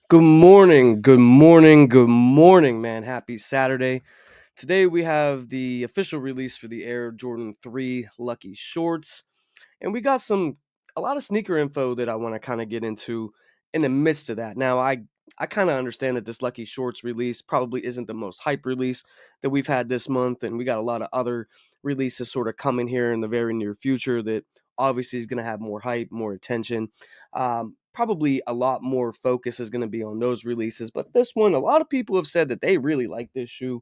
Good morning, good morning, good morning, man. Happy Saturday. Today we have the official release for the Air Jordan 3 Lucky Shorts. And we got a lot of sneaker info that I want to kind of get into in the midst of that. Now, I kind of understand that this Lucky Shorts release probably isn't the most hype release that we've had this month, and we got a lot of other releases sort of coming here in the very near future that obviously is going to have more hype, more attention. Probably a lot more focus is going to be on those releases, but this one, a lot of people have said that they really like this shoe.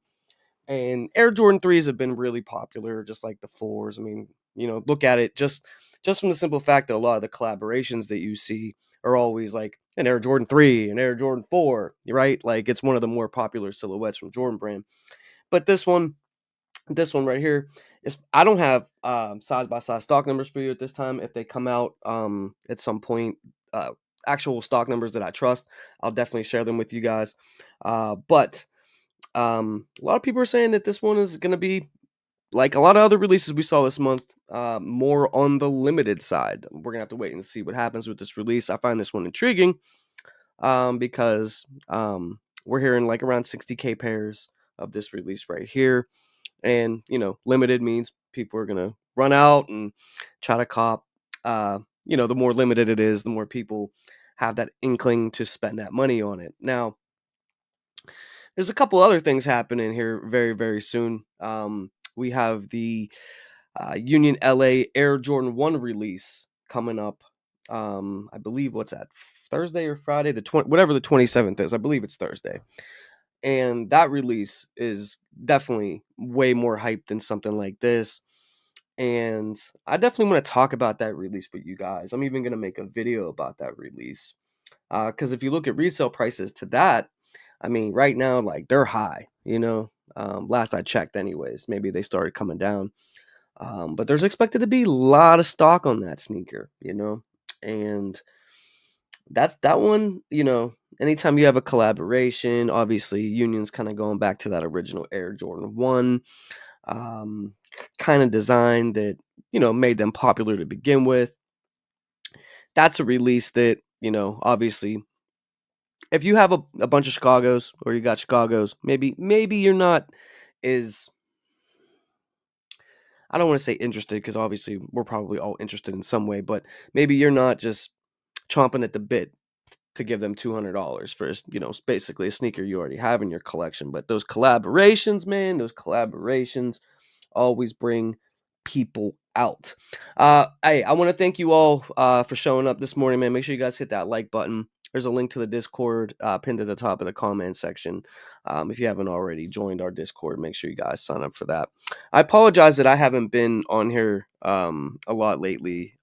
And Air Jordan 3s have been really popular, just like the 4s. I mean, look at it just from the simple fact that a lot of the collaborations that you see are always like an Air Jordan 3, an Air Jordan 4, right? Like it's one of the more popular silhouettes from Jordan Brand. But this one right here is I don't have size by size stock numbers for you at this time. If they come out at some point, uh, actual stock numbers that I trust, I'll definitely share them with you guys. But a lot of people are saying that this one is going to be like a lot of other releases we saw this month, more on the limited side. We're going to have to wait and see what happens with this release. I find this one intriguing because we're hearing like around 60K pairs of this release right here. And, limited means people are going to run out and try to cop. The more limited it is, the more people have that inkling to spend that money on it. Now, there's a couple other things happening here very, very soon. We have the Union LA Air Jordan 1 release coming up. I believe what's that, Thursday or Friday, whatever the 27th is. I believe it's Thursday. And that release is definitely way more hype than something like this. And I definitely want to talk about that release with you guys. I'm even going to make a video about that release. Because if you look at resale prices to that, I mean, right now, like they're high, last I checked, anyways. Maybe they started coming down. But there's expected to be a lot of stock on that sneaker, and that's that one, anytime you have a collaboration, obviously Union's kind of going back to that original Air Jordan 1 kind of design that, made them popular to begin with. That's a release that, obviously if you have a bunch of Chicago's or you got Chicago's, maybe you're not as, I don't want to say interested because obviously we're probably all interested in some way, but maybe you're not just chomping at the bit to give them $200 for, basically a sneaker you already have in your collection. But those collaborations, man, those collaborations always bring people out. Hey, I want to thank you all for showing up this morning, man. Make sure you guys hit that like button. There's a link to the Discord pinned at the top of the comment section. If you haven't already joined our Discord, make sure you guys sign up for that. I apologize that I haven't been on here a lot lately.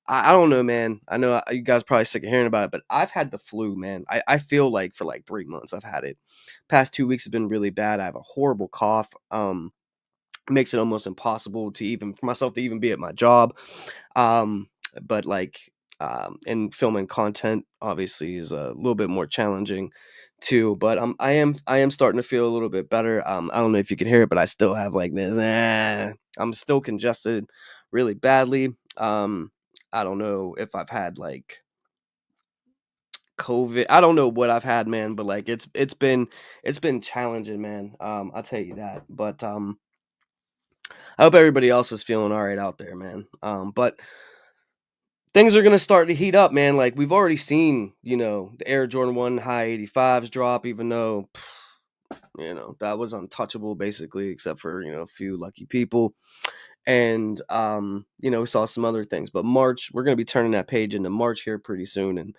I don't know, man. I know you guys probably sick of hearing about it, but I've had the flu, man. I feel like for like 3 months I've had it. Past 2 weeks have been really bad. I have a horrible cough. Makes it almost impossible for myself to even be at my job. Um, but like, and filming content obviously is a little bit more challenging too. But I am starting to feel a little bit better. I don't know if you can hear it, but I still have like this. I'm still congested really badly. I don't know if I've had like COVID. I don't know what I've had, man, but like it's been challenging, man. I'll tell you that. But I hope everybody else is feeling all right out there, man. But things are gonna start to heat up, man. Like we've already seen, the Air Jordan 1 high 85s drop, even though that was untouchable basically, except for, a few lucky people. And we saw some other things. But March, we're gonna be turning that page into March here pretty soon. And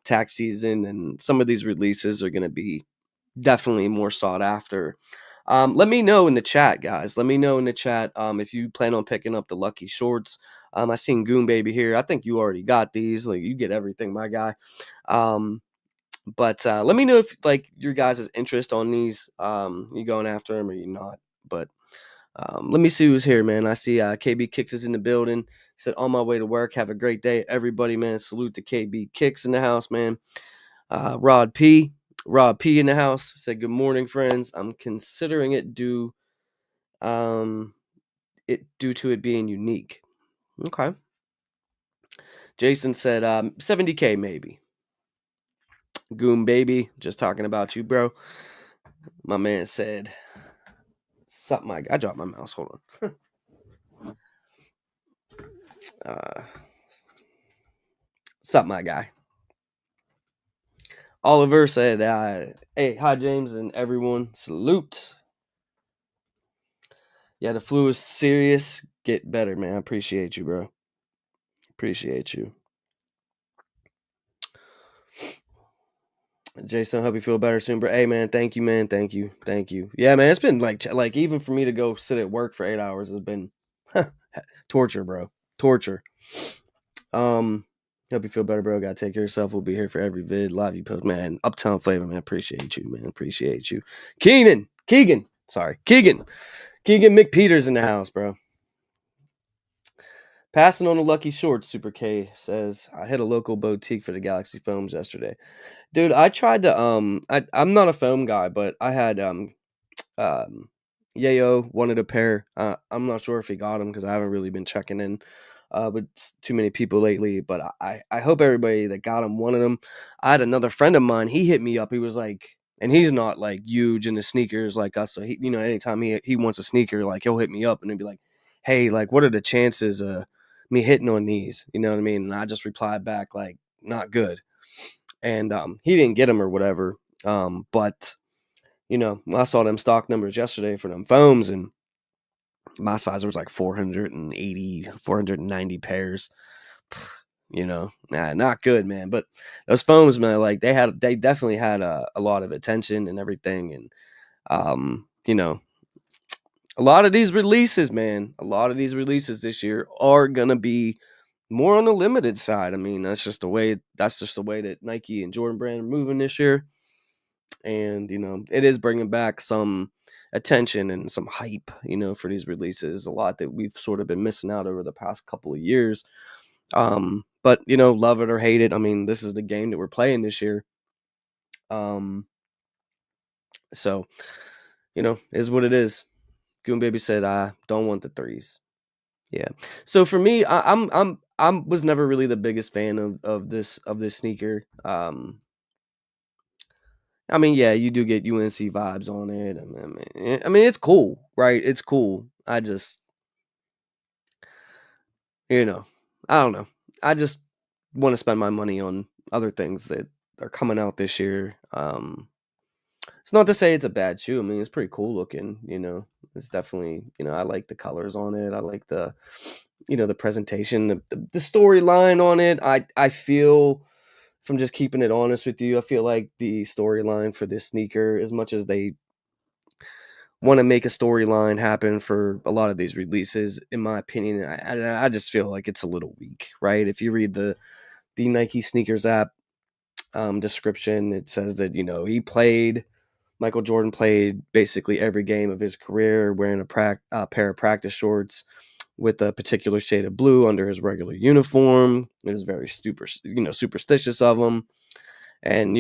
tax season and some of these releases are going to be definitely more sought after. Let me know in the chat, guys. Let me know in the chat if you plan on picking up the Lucky Shorts. I seen Goon Baby here. I think you already got these. Like you get everything, my guy. But let me know if like your guys' interest on these. You going after them or you not? But let me see who's here, man. I see KB Kicks is in the building. Said on my way to work. Have a great day, everybody, man. Salute to KB Kicks in the house, man. Rob P in the house said good morning, friends. I'm considering it due to it being unique. Okay. Jason said 70K maybe. Goon Baby, just talking about you, bro. My man said, "Sup, my." I dropped my mouse. Hold on. Sup, my guy. Oliver said, "Hey, hi, James, and everyone. Salute." Yeah, the flu is serious. Get better, man. I appreciate you, bro. Appreciate you. Jason, hope you feel better soon, bro. Hey, man, thank you, man. Thank you. Thank you. Yeah, man, it's been like even for me to go sit at work for 8 hours has been torture, bro. Torture. Um, hope you feel better, bro. Gotta take care of yourself. We'll be here for every vid, live you post, man. Uptown Flavor, man. Appreciate you, man. Appreciate you. Keegan. Keegan McPeters in the house, bro. Passing on the lucky short, Super K says, I hit a local boutique for the Galaxy foams yesterday. Dude, I tried to I'm not a foam guy, but I had um Yayo wanted a pair. I'm not sure if he got them because I haven't really been checking in with too many people lately, but I hope everybody that got them wanted them. I had another friend of mine, he hit me up. He was like, and he's not like huge into sneakers like us, so he, anytime he wants a sneaker, like he'll hit me up and he'll be like, "Hey, like what are the chances of me hitting on these?" You know what I mean? And I just replied back like, "Not good." And he didn't get them or whatever. But I saw them stock numbers yesterday for them foams, and my size was like 480, 490 pairs. Not good, man. But those foams, man, like they definitely had a lot of attention and everything. And, a lot of these releases, man, a lot of these releases this year are going to be more on the limited side. I mean, that's just the way that Nike and Jordan Brand are moving this year. And it is bringing back some attention and some hype for these releases, a lot that we've sort of been missing out over the past couple of years. But love it or hate it, I mean, this is the game that we're playing this year. So is what it is. Goon Baby said, I don't want the threes. Yeah. So for me, I was never really the biggest fan of this sneaker. I mean, yeah, you do get UNC vibes on it. I mean, it's cool, right? It's cool. I just, I don't know. I just want to spend my money on other things that are coming out this year. It's not to say it's a bad shoe. I mean, it's pretty cool looking. It's definitely, I like the colors on it. I like the presentation, the storyline on it. I feel, from just keeping it honest with you, I feel like the storyline for this sneaker, as much as they want to make a storyline happen for a lot of these releases, in my opinion, I just feel like it's a little weak, right? If you read the Nike sneakers app description, it says that Michael Jordan played basically every game of his career wearing a pair of practice shorts with a particular shade of blue under his regular uniform. It was very superstitious of him. And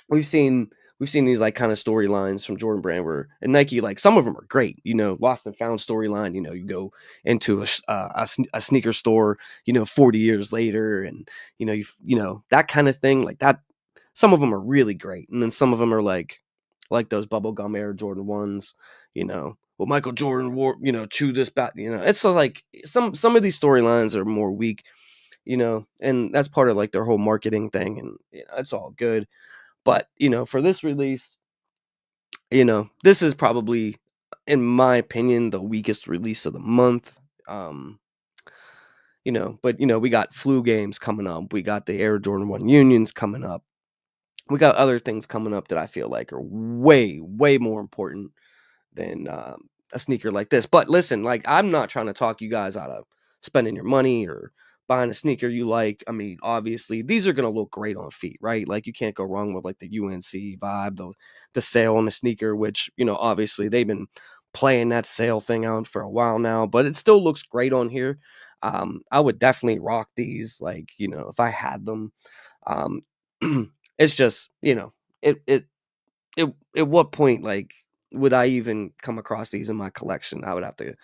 we've seen these like kind of storylines from Jordan Brand where, and Nike, like some of them are great. Lost and Found storyline. You go into a sneaker store, 40 years later, and that kind of thing, like that. Some of them are really great, and then some of them are like those bubblegum Air Jordan ones. Well, Michael Jordan wore, chew this bat. It's like some of these storylines are more weak. And that's part of like their whole marketing thing, and it's all good. But for this release, this is probably, in my opinion, the weakest release of the month. But we got flu games coming up. We got the Air Jordan 1 Unions coming up. We got other things coming up that I feel like are way, way more important than a sneaker like this. But listen, like, I'm not trying to talk you guys out of spending your money or buying a sneaker you like. I mean, obviously, these are going to look great on feet, right? Like, you can't go wrong with like the UNC vibe, the sale on the sneaker, which, obviously they've been playing that sale thing out for a while now, but it still looks great on here. I would definitely rock these, like, if I had them. Um, it's just, at what point, like, would I even come across these in my collection? I would have to,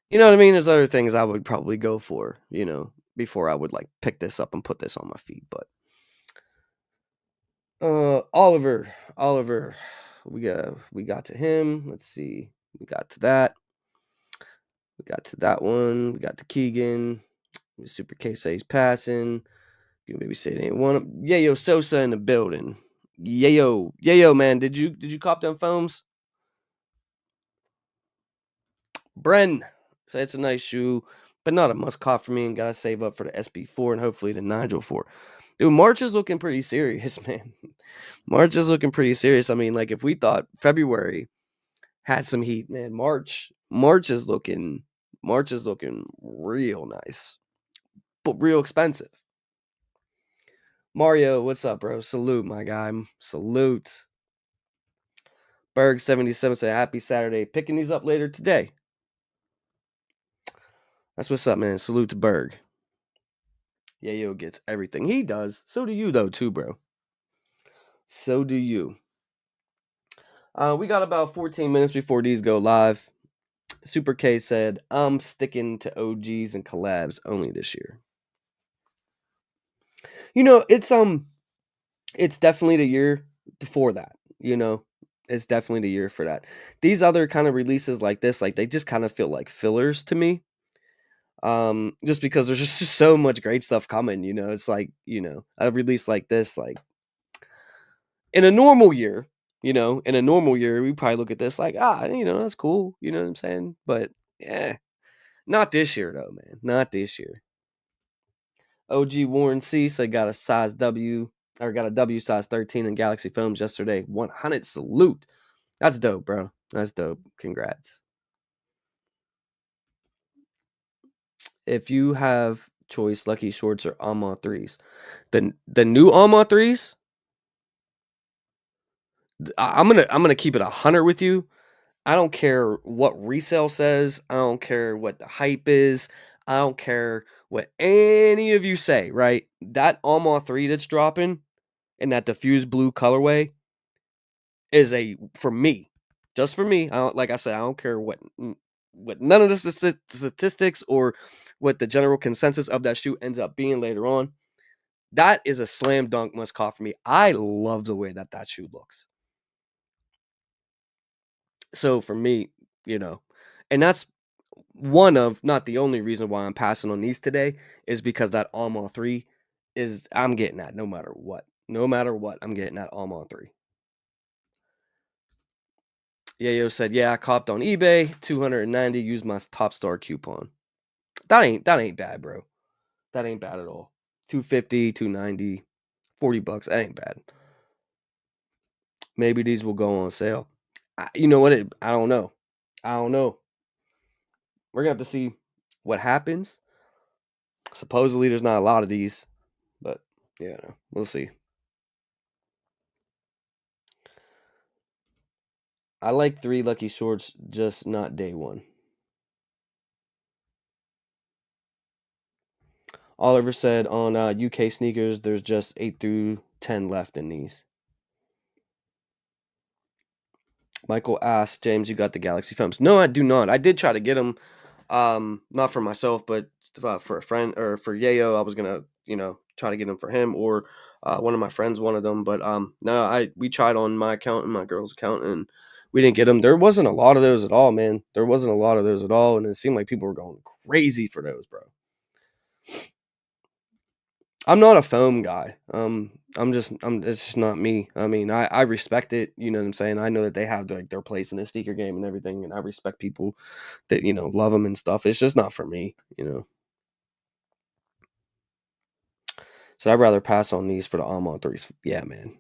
what I mean? There's other things I would probably go for, before I would like pick this up and put this on my feet. But Oliver, we got to him. Let's see, we got to that. We got to that one. We got to Keegan. Super K says passing. You maybe say it ain't one. Yayo Sosa in the building. Yayo, man. Did you cop them foams? Bren said it's a nice shoe, but not a must cop for me. And gotta save up for the SB4 and hopefully the Nigel 4. Dude, March is looking pretty serious, man. March is looking pretty serious. I mean, like if we thought February had some heat, man. March is looking real nice, but real expensive. Mario, what's up, bro? Salute, my guy. Salute. Berg77 said, happy Saturday. Picking these up later today. That's what's up, man. Salute to Berg. Yayo gets everything. He does. So do you, though, too, bro. So do you. We got about 14 minutes before these go live. Super K said, I'm sticking to OGs and collabs only this year. You know, it's definitely the year for that, you know. It's definitely the year for that. These other kind of releases like this, like they just kind of feel like fillers to me. Just because there's just so much great stuff coming, you know. It's like, you know, a release like this, like in a normal year, we probably look at this like, you know, that's cool, you know what I'm saying? But yeah, not this year though, man. Not this year. OG Warren C said got a W size 13 in Galaxy Films yesterday. 100 salute. That's dope, bro. That's dope. Congrats. If you have choice, Lucky Shorts or Alma 3s. The new Alma 3s, I'm gonna keep it 100 with you. I don't care what resale says. I don't care what the hype is. I don't care what any of you say, right? That Alma 3 that's dropping in that diffused blue colorway is for me, just for me. Like I said, I don't care what none of the statistics or what the general consensus of that shoe ends up being later on. That is a slam dunk must call for me. I love the way that shoe looks. So for me, you know, and that's one of, not the only reason why I'm passing on these today, is because that Alma 3 I'm getting that no matter what. No matter what, I'm getting that Alma 3. Yayo said, yeah, I copped on eBay, 290, used my Top Star coupon. That ain't bad, bro. That ain't bad at all. 250, 290, $40. That ain't bad. Maybe these will go on sale. You know what? I don't know. We're gonna have to see what happens. Supposedly, there's not a lot of these, but yeah, we'll see. I like 3 Lucky Shorts, just not day one. Oliver said on UK sneakers, there's just 8 through 10 left in these. Michael asked, James, you got the Galaxy Films? No, I do not. I did try to get them, not for myself, but for a friend, or for Yayo. I was gonna, try to get them for him, or one of my friends wanted them. But no, we tried on my account and my girl's account, and we didn't get them. There wasn't a lot of those at all, man. There wasn't a lot of those at all, and it seemed like people were going crazy for those, bro. I'm not a foam guy. It's just not me. I mean, I respect it. You know what I'm saying? I know that they have their place in the sneaker game and everything, and I respect people that love them and stuff. It's just not for me. So I'd rather pass on these for the Alma 3s. Yeah, man,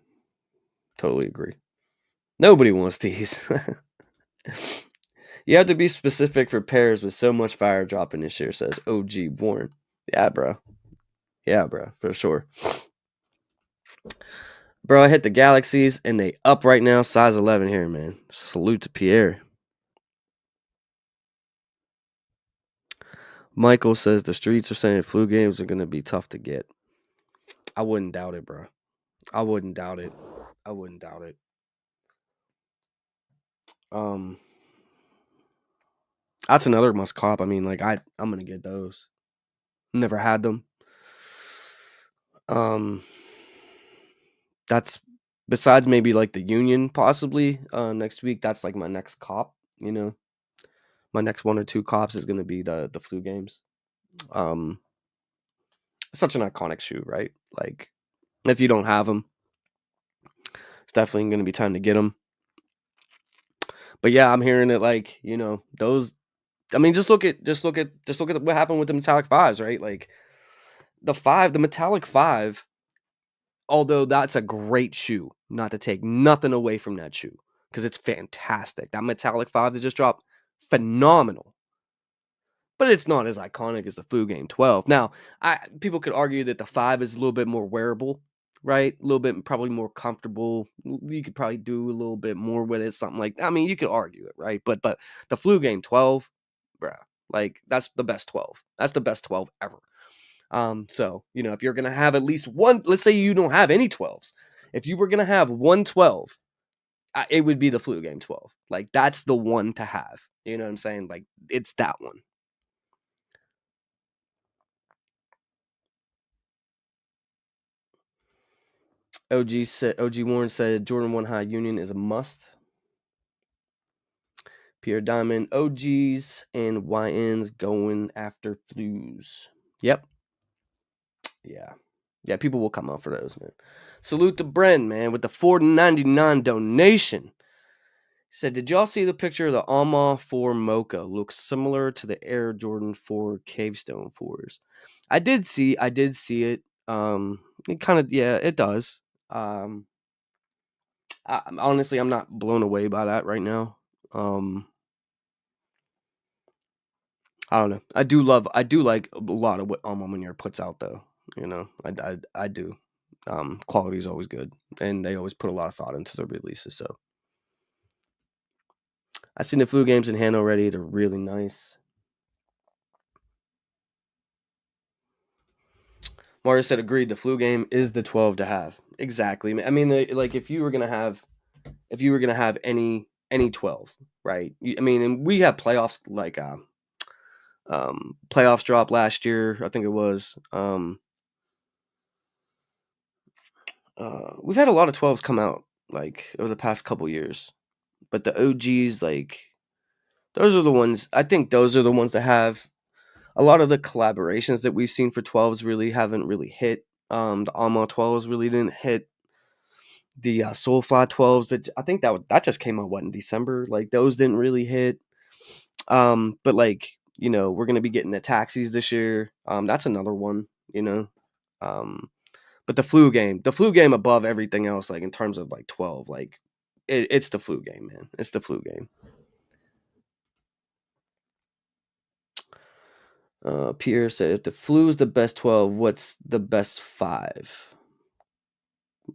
totally agree. Nobody wants these. You have to be specific for pairs with so much fire dropping this year, says OG Warren. Yeah, bro. Yeah, bro, for sure. Bro, I hit the Galaxies, and they up right now, size 11 here, man. Salute to Pierre. Michael says the streets are saying flu games are going to be tough to get. I wouldn't doubt it, bro. I wouldn't doubt it. That's another must cop. I mean, like I'm going to get those. Never had them. That's Besides maybe like the Union possibly next week. That's like my next cop. My next 1 or 2 cops is gonna be the flu games. Um, Such an iconic shoe, right? Like if you don't have them, it's definitely gonna be time to get them. But yeah, I'm hearing it like those. I mean, just look at what happened with the metallic fives, right? Like the metallic five. Although that's a great shoe, not to take nothing away from that shoe because it's fantastic. That metallic five that just dropped, phenomenal. But it's not as iconic as the Flu Game 12. Now, people could argue that the 5 is a little bit more wearable, right? A little bit probably more comfortable. You could probably do a little bit more with it, something like that. I mean, you could argue it, right? But the Flu Game 12, bruh, like that's the best 12. That's the best 12 ever. So, if you're gonna have at least one, let's say you don't have any 12s. If you were gonna have one 12, it would be the Flu Game 12. Like that's the one to have. You know what I'm saying? Like it's that one. OG Warren said Jordan 1 High Union is a must. Pierre Diamond, OGs and YNs going after flus. Yep. Yeah. Yeah, people will come out for those, man. Salute to Bren, man, with the $4.99 donation. He said, did y'all see the picture of the Alma 4 Mocha? Looks similar to the Air Jordan 4 Cavestone 4s. I did see it. It kind of, yeah, it does. Honestly, I'm not blown away by that right now. I don't know. I do like a lot of what Alma Manier puts out, though. I do. Quality is always good, and they always put a lot of thought into their releases. So I've seen the flu games in hand already. They're really nice. Mario said, agreed. The flu game is the 12 to have. Exactly. I mean, like if you were gonna have any 12, right? I mean, and we had playoffs like playoffs drop last year. I think it was. We've had a lot of 12s come out like over the past couple years, but the OGs, like those are the ones. I think those are the ones that have a lot of the collaborations that we've seen for 12s really haven't really hit. The Alma 12s really didn't hit. The Soulfly 12s that I think that just came out in December. Like those didn't really hit. But like we're gonna be getting the taxis this year. That's another one. Um, but the flu game above everything else, like in terms of like 12, like it's the flu game, man. It's the flu game. Pierre said, if the flu is the best 12, what's the best 5?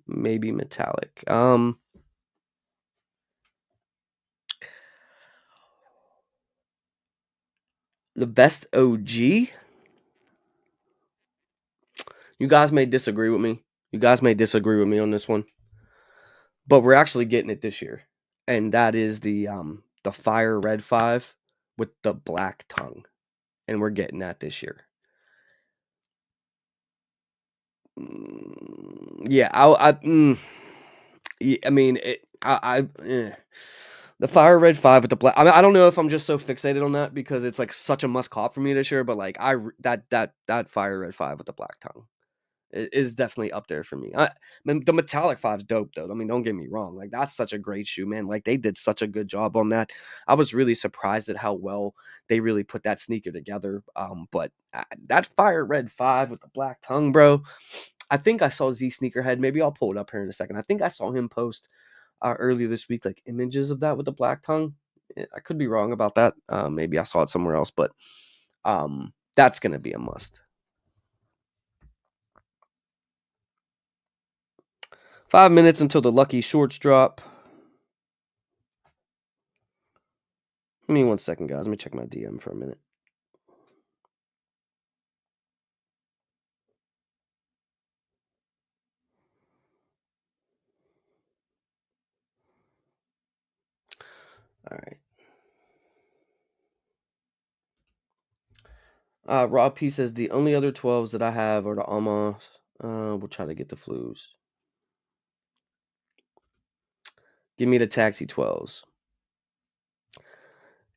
Maybe metallic. The best OG. You guys may disagree with me. On this one, but we're actually getting it this year, and that is the Fire Red 5 with the black tongue, and we're getting that this year. Yeah, I mean, the Fire Red 5 with the black. I mean, I don't know if I'm just so fixated on that because it's like such a must cop for me this year, but like that Fire Red 5 with the black tongue is definitely up there for me. Man, the metallic 5's dope though. I mean, don't get me wrong. Like that's such a great shoe, man. Like they did such a good job on that. I was really surprised at how well they really put that sneaker together. But that Fire Red 5 with the black tongue, bro. I think I saw Z Sneakerhead. Maybe I'll pull it up here in a second. I think I saw him post earlier this week like images of that with the black tongue. I could be wrong about that. Maybe I saw it somewhere else, but that's gonna be a must. 5 minutes until the lucky shorts drop. Give me 1 second, guys. Let me check my DM for a minute. All right. Rob P says the only other 12s that I have are the Almas. We'll try to get the flus. Give me the Taxi 12s.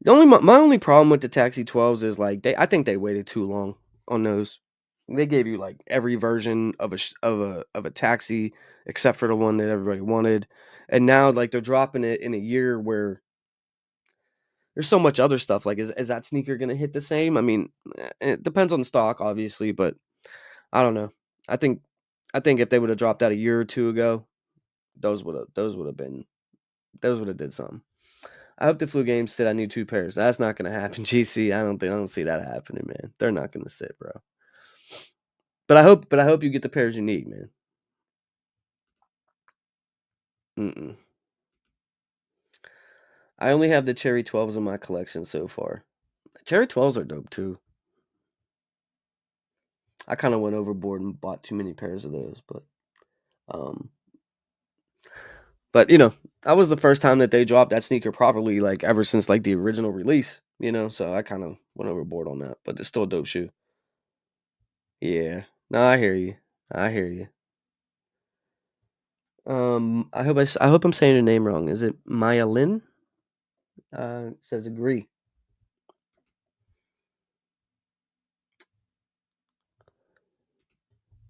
My only problem with the Taxi 12s is like I think they waited too long on those. They gave you like every version of a taxi except for the one that everybody wanted, and now like they're dropping it in a year where there's so much other stuff. Like, is that sneaker gonna hit the same? I mean, it depends on the stock, obviously, but I don't know. I think I think if they would have dropped that a year or two ago, those would have did something. I hope the flu games sit. I need 2 pairs. That's not gonna happen, GC. I don't see that happening, man. They're not gonna sit, bro. But I hope you get the pairs you need, man. Mm-mm. I only have the Cherry 12s in my collection so far. Cherry 12s are dope too. I kind of went overboard and bought too many pairs of those, um, but that was the first time that they dropped that sneaker properly, like ever since like the original release. So I kind of went overboard on that, but it's still a dope shoe. Yeah, no, I hear you. I hear you. I hope I'm saying your name wrong. Is it Maya Lin? Says agree.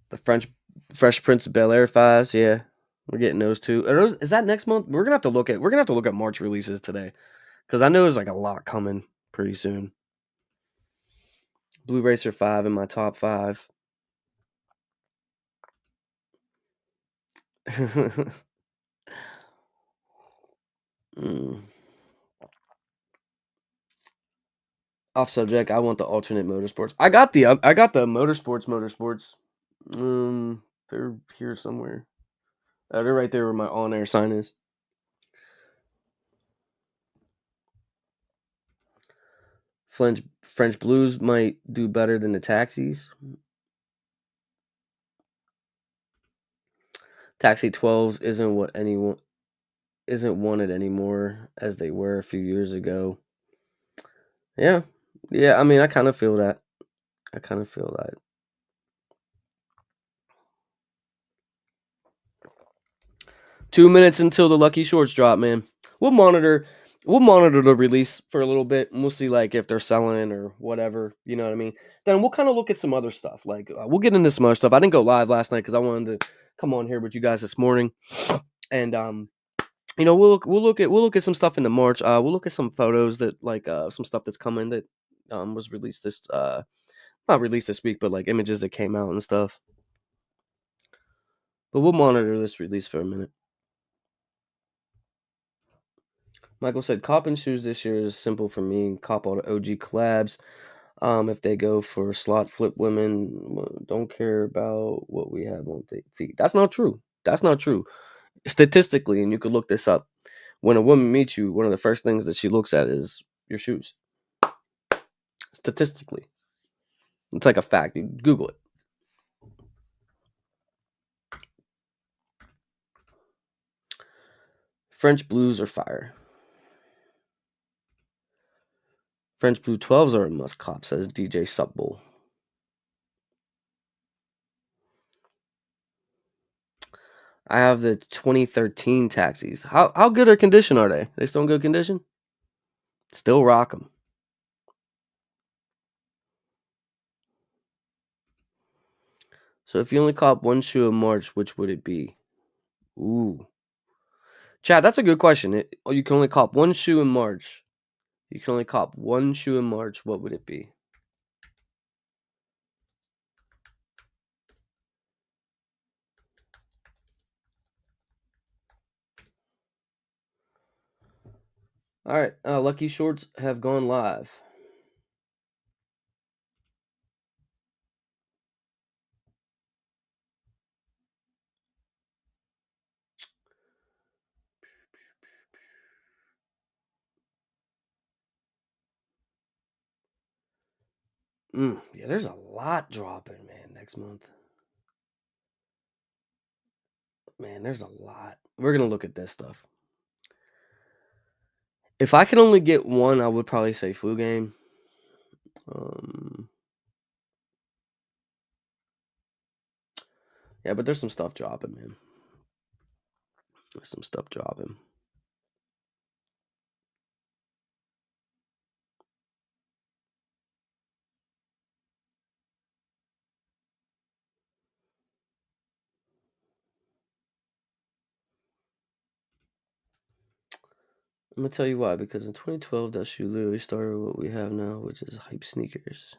The Fresh Prince of Bel Air fives. Yeah, we're getting those too. Is that next month? We're gonna have to look at March releases today because I know there's like a lot coming pretty soon. Blue Racer 5 in my top 5. mm. Off subject. I want the alternate motorsports. I got the motorsports. Um, they're here somewhere. They're right there where my on air sign is. French Blues might do better than the Taxis. Taxi 12s isn't wanted anymore as they were a few years ago. Yeah. Yeah, I mean, I kind of feel that. I kind of feel that. 2 minutes until the Lucky Shorts drop, man. We'll monitor we'll monitor the release for a little bit and we'll see like if they're selling or whatever, you know what I mean? Then we'll kind of look at some other stuff. Like we'll get into some other stuff. I didn't go live last night cuz I wanted to come on here with you guys this morning. And we'll look at some stuff in the March. We'll look at some photos that like some stuff that's coming that was released this not released this week, but like images that came out and stuff. But we'll monitor this release for a minute. Michael said, "Copping shoes this year is simple for me. Cop all the OG collabs. If they go for slot flip women, don't care about what we have on the feet. That's not true. That's not true. Statistically, and you could look this up. When a woman meets you, one of the first things that she looks at is your shoes. Statistically, it's like a fact. You Google it. French blues are fire. French blue 12s are a must cop, says DJ Subbull. I have the 2013 taxis. How good a condition are they? They still in good condition? Still rock them. So if you only cop one shoe in March, which would it be? Ooh. Chad, that's a good question. You can only cop one shoe in March. You can only cop one shoe in March. What would it be? All right. Lucky Shorts have gone live. Yeah, there's a lot dropping, man, next month. Man, there's a lot. We're going to look at this stuff. If I could only get one, I would probably say Flu Game. Yeah, but there's some stuff dropping, man. There's some stuff dropping. I'm gonna tell you why. Because in 2012, that shoe literally started what we have now, which is hype sneakers.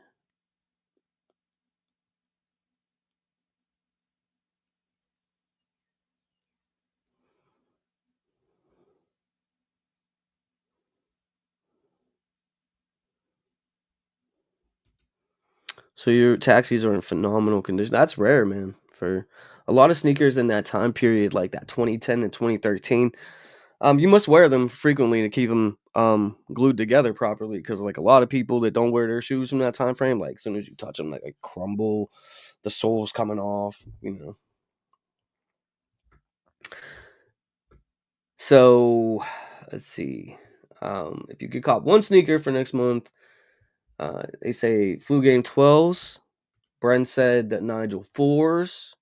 So your taxis are in phenomenal condition. That's rare, man. For a lot of sneakers in that time period, like that 2010 and 2013, you must wear them frequently to keep them glued together properly. Because like a lot of people that don't wear their shoes from that time frame, like as soon as you touch them, like they crumble, the sole's coming off. So let's see. If you could cop one sneaker for next month, they say Flu Game 12s. Brent said that Nigel 4s.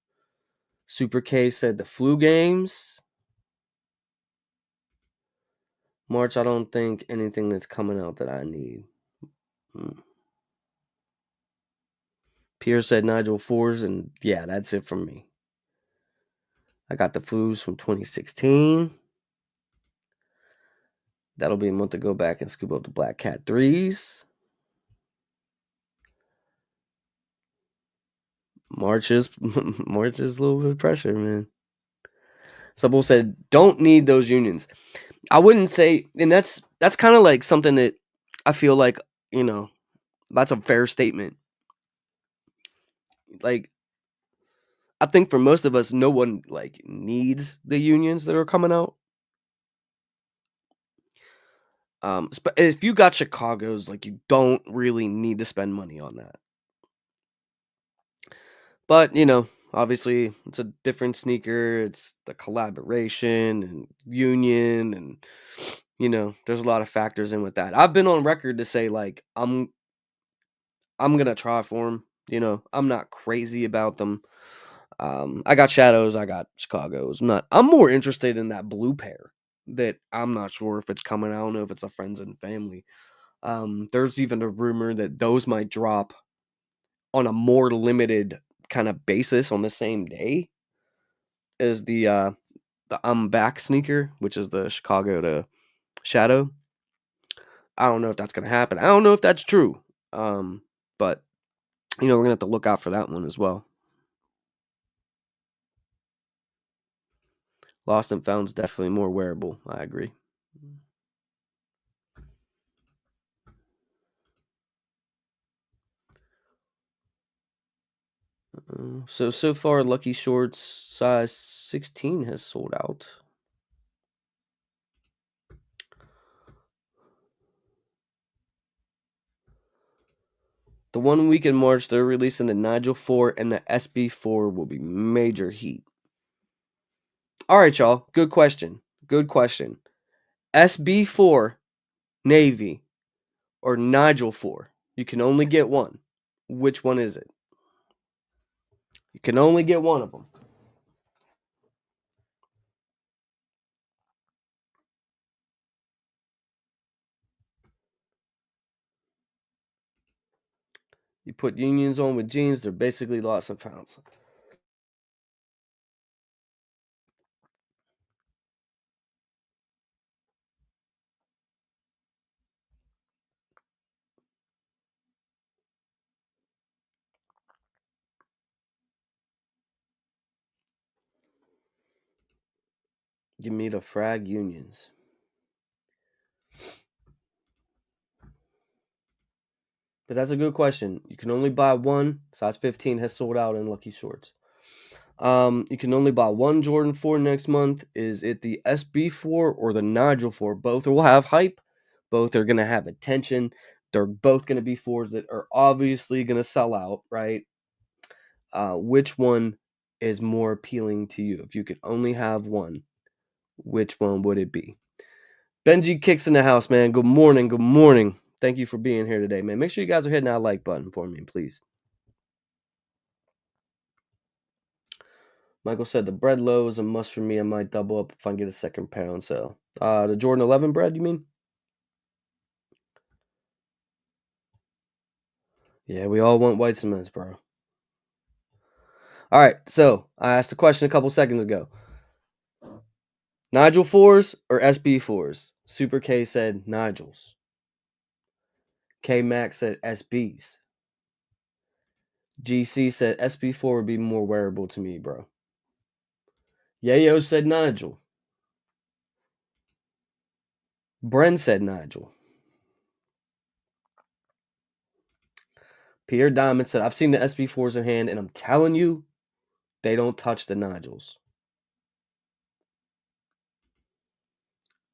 Super K said the Flu Games. March, I don't think anything that's coming out that I need. Pierre said Nigel 4s, and yeah, that's it from me. I got the Flus from 2016. That'll be a month to go back and scoop up the Black Cat 3s. March is a little bit of pressure, man. Subble said, don't need those unions. I wouldn't say, and that's kind of like something that I feel like, that's a fair statement. Like, I think for most of us, no one like needs the unions that are coming out. If you got Chicago's, like you don't really need to spend money on that. But obviously it's a different sneaker. It's the collaboration and union, and there's a lot of factors in with that. I've been on record to say like I'm gonna try for them. I'm not crazy about them. I got Shadows, I got Chicago's. I'm more interested in that blue pair that I'm not sure if it's coming. I don't know if it's a friends and family. There's even a rumor that those might drop on a more limited kind of basis on the same day as the I'm Back sneaker, which is the Chicago to Shadow. I don't know if that's gonna happen. I don't know if that's true. But we're gonna have to look out for that one as well. Lost and Found's definitely more wearable. I agree. So far, Lucky Shorts size 16 has sold out. The 1 week in March, they're releasing the Nigel 4 and the SB4 will be major heat. All right, y'all. Good question. SB4 Navy or Nigel 4. You can only get one. Which one is it? You can only get one of them. You put unions on with jeans, they're basically lost and founds. Give me the frag unions. But that's a good question. You can only buy one. Size 15 has sold out in Lucky Shorts. You can only buy one Jordan 4 next month. Is it the SB4 or the Nigel 4? Both will have hype. Both are going to have attention. They're both going to be 4s that are obviously going to sell out, right? Which one is more appealing to you? If you could only have one, which one would it be? Benji Kicks in the house, man. Good morning. Good morning. Thank you for being here today, man. Make sure you guys are hitting that like button for me, please. Michael said the bread low is a must for me. I might double up if I get a second pair on sale. The Jordan 11 bread, you mean? Yeah, we all want white cements, bro. All right, so I asked a question a couple seconds ago. Nigel 4s or SB 4s? Super K said Nigels. K Max said SBs. GC said SB4 would be more wearable to me, bro. Yayo said Nigel. Bren said Nigel. Pierre Diamond said, I've seen the SB4s in hand, and I'm telling you, they don't touch the Nigels.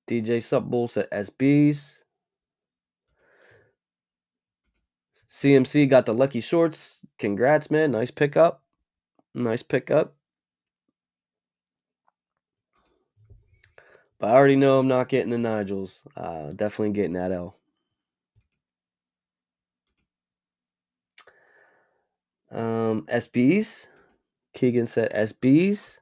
DJ Supbull said SBs. CMC got the lucky shorts. Congrats, man. Nice pickup. Nice pickup. But I already know I'm not getting the Nigels. Definitely getting that L. SBs. Keegan said SBs.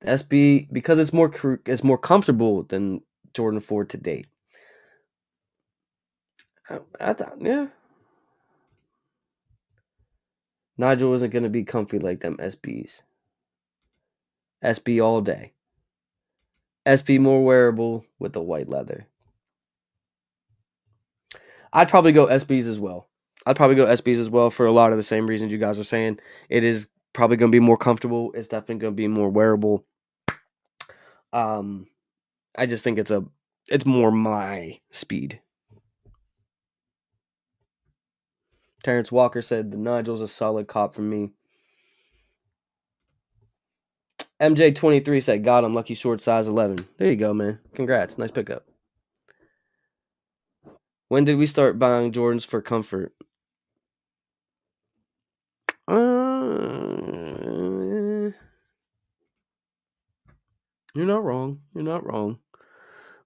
SB, because it's more comfortable than Jordan 4 to date. I thought, yeah. Nigel isn't going to be comfy like them SBs. SB all day. SB more wearable with the white leather. I'd probably go SBs as well. I'd probably go SBs as well for a lot of the same reasons you guys are saying. It is probably going to be more comfortable. It's definitely going to be more wearable. I just think it's more my speed. Terrence Walker said the Nigel's a solid cop for me. MJ23 said, got him, lucky short size 11. There you go, man. Congrats. Nice pickup. When did we start buying Jordans for comfort? You're not wrong. You're not wrong.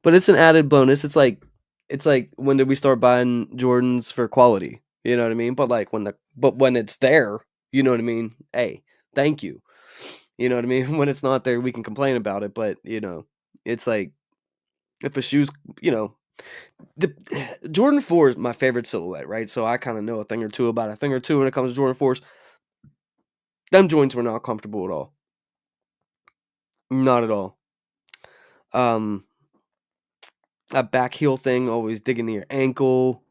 But it's an added bonus. It's like when did we start buying Jordans for quality? You know what I mean? But when it's there, you know what I mean? Hey, thank you. You know what I mean? When it's not there, we can complain about it, but it's like if a shoe's, the Jordan 4 is my favorite silhouette, right? So I kind of know a thing or two when it comes to Jordan 4s. Them joints were not comfortable at all. Not at all. That back heel thing always digging to your ankle.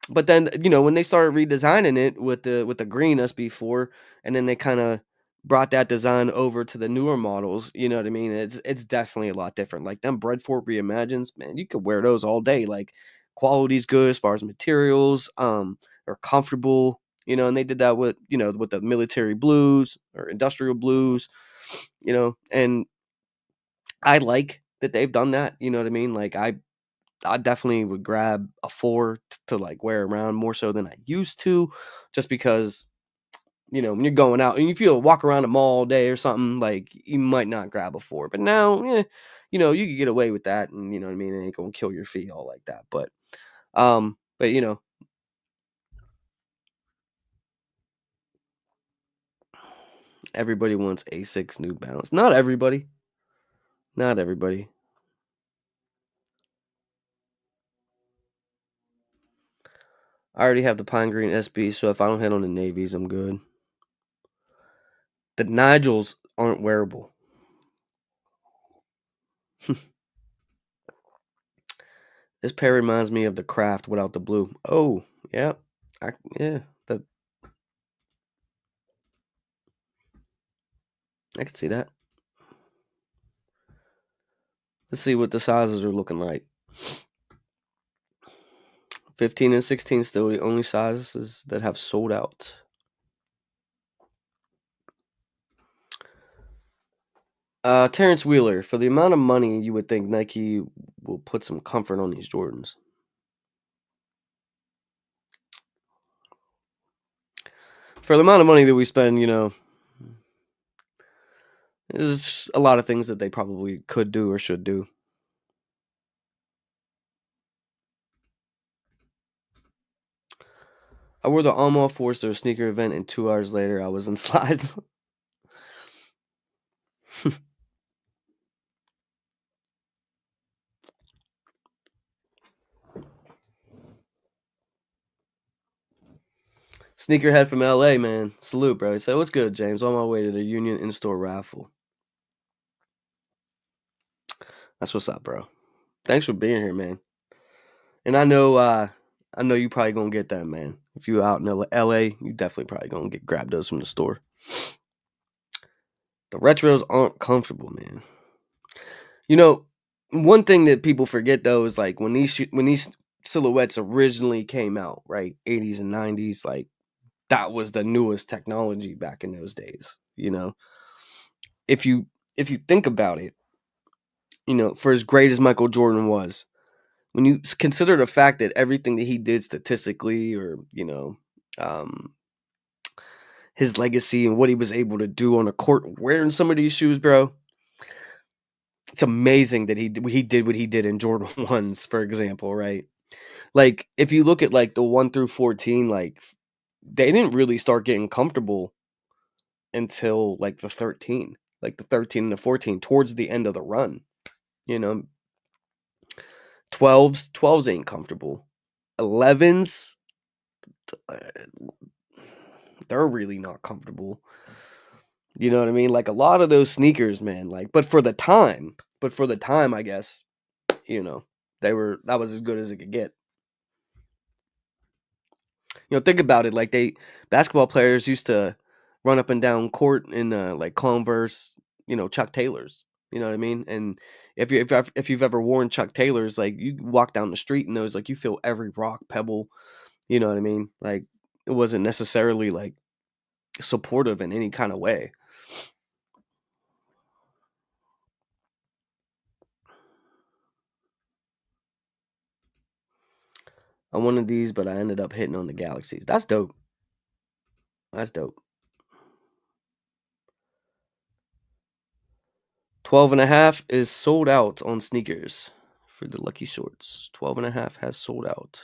But then, when they started redesigning it with the green SB4, and then they kind of brought that design over to the newer models, you know what I mean? It's definitely a lot different. Like them Breadfort Reimagines, man, you could wear those all day. Like quality's good as far as materials, are comfortable, and they did that with the military blues or industrial blues, and I like that they've done that, you know what I mean? Like I definitely would grab a 4 to like wear around more so than I used to, just because, when you're going out and you feel walk around the mall all day or something, like you might not grab a 4. But now, you can get away with that, and you know what I mean, it ain't gonna kill your feet all like that. But everybody wants A6 New Balance. Not everybody. Not everybody. I already have the Pine Green SB, so if I don't hit on the navies, I'm good. The Nigels aren't wearable. This pair reminds me of the Craft without the blue. Oh, yeah. That I can see that. Let's see what the sizes are looking like. 15 and 16 still the only sizes that have sold out. Terrence Wheeler, for the amount of money, you would think Nike will put some comfort on these Jordans. For the amount of money that we spend, there's a lot of things that they probably could do or should do. I wore the Alma Force to a sneaker event, and 2 hours later, I was in slides. Sneakerhead from LA, man. Salute, bro. He said, what's good, James? On my way to the Union in-store raffle. That's what's up, bro. Thanks for being here, man. And I know you probably gonna get that, man. If you out in LA, you definitely probably gonna grab those from the store. The retros aren't comfortable, man. You know, one thing that people forget though is like when these silhouettes originally came out, right, 80s and 90s, like that was the newest technology back in those days. If you think about it, for as great as Michael Jordan was, when you consider the fact that everything that he did statistically, or um, his legacy and what he was able to do on a court wearing some of these shoes, bro, it's amazing that he did what he did in Jordan ones, for example, right? Like if you look at like the 1 through 14, like they didn't really start getting comfortable until like the 13, like the 13 and the 14, towards the end of the run. You know, 12s ain't comfortable. 11s, uh, they're really not comfortable. You know what I mean? Like a lot of those sneakers, man. Like, but for the time, I guess, that was as good as it could get. Think about it. Like basketball players used to run up and down court in like Converse, Chuck Taylors. You know what I mean? And if you've ever worn Chuck Taylors, like you walk down the street in those, like you feel every rock, pebble. You know what I mean? Like it wasn't necessarily like supportive in any kind of way. I wanted these, but I ended up hitting on the Galaxies. That's dope. That's dope. 12.5 is sold out on sneakers for the Lucky Shorts. 12.5 has sold out.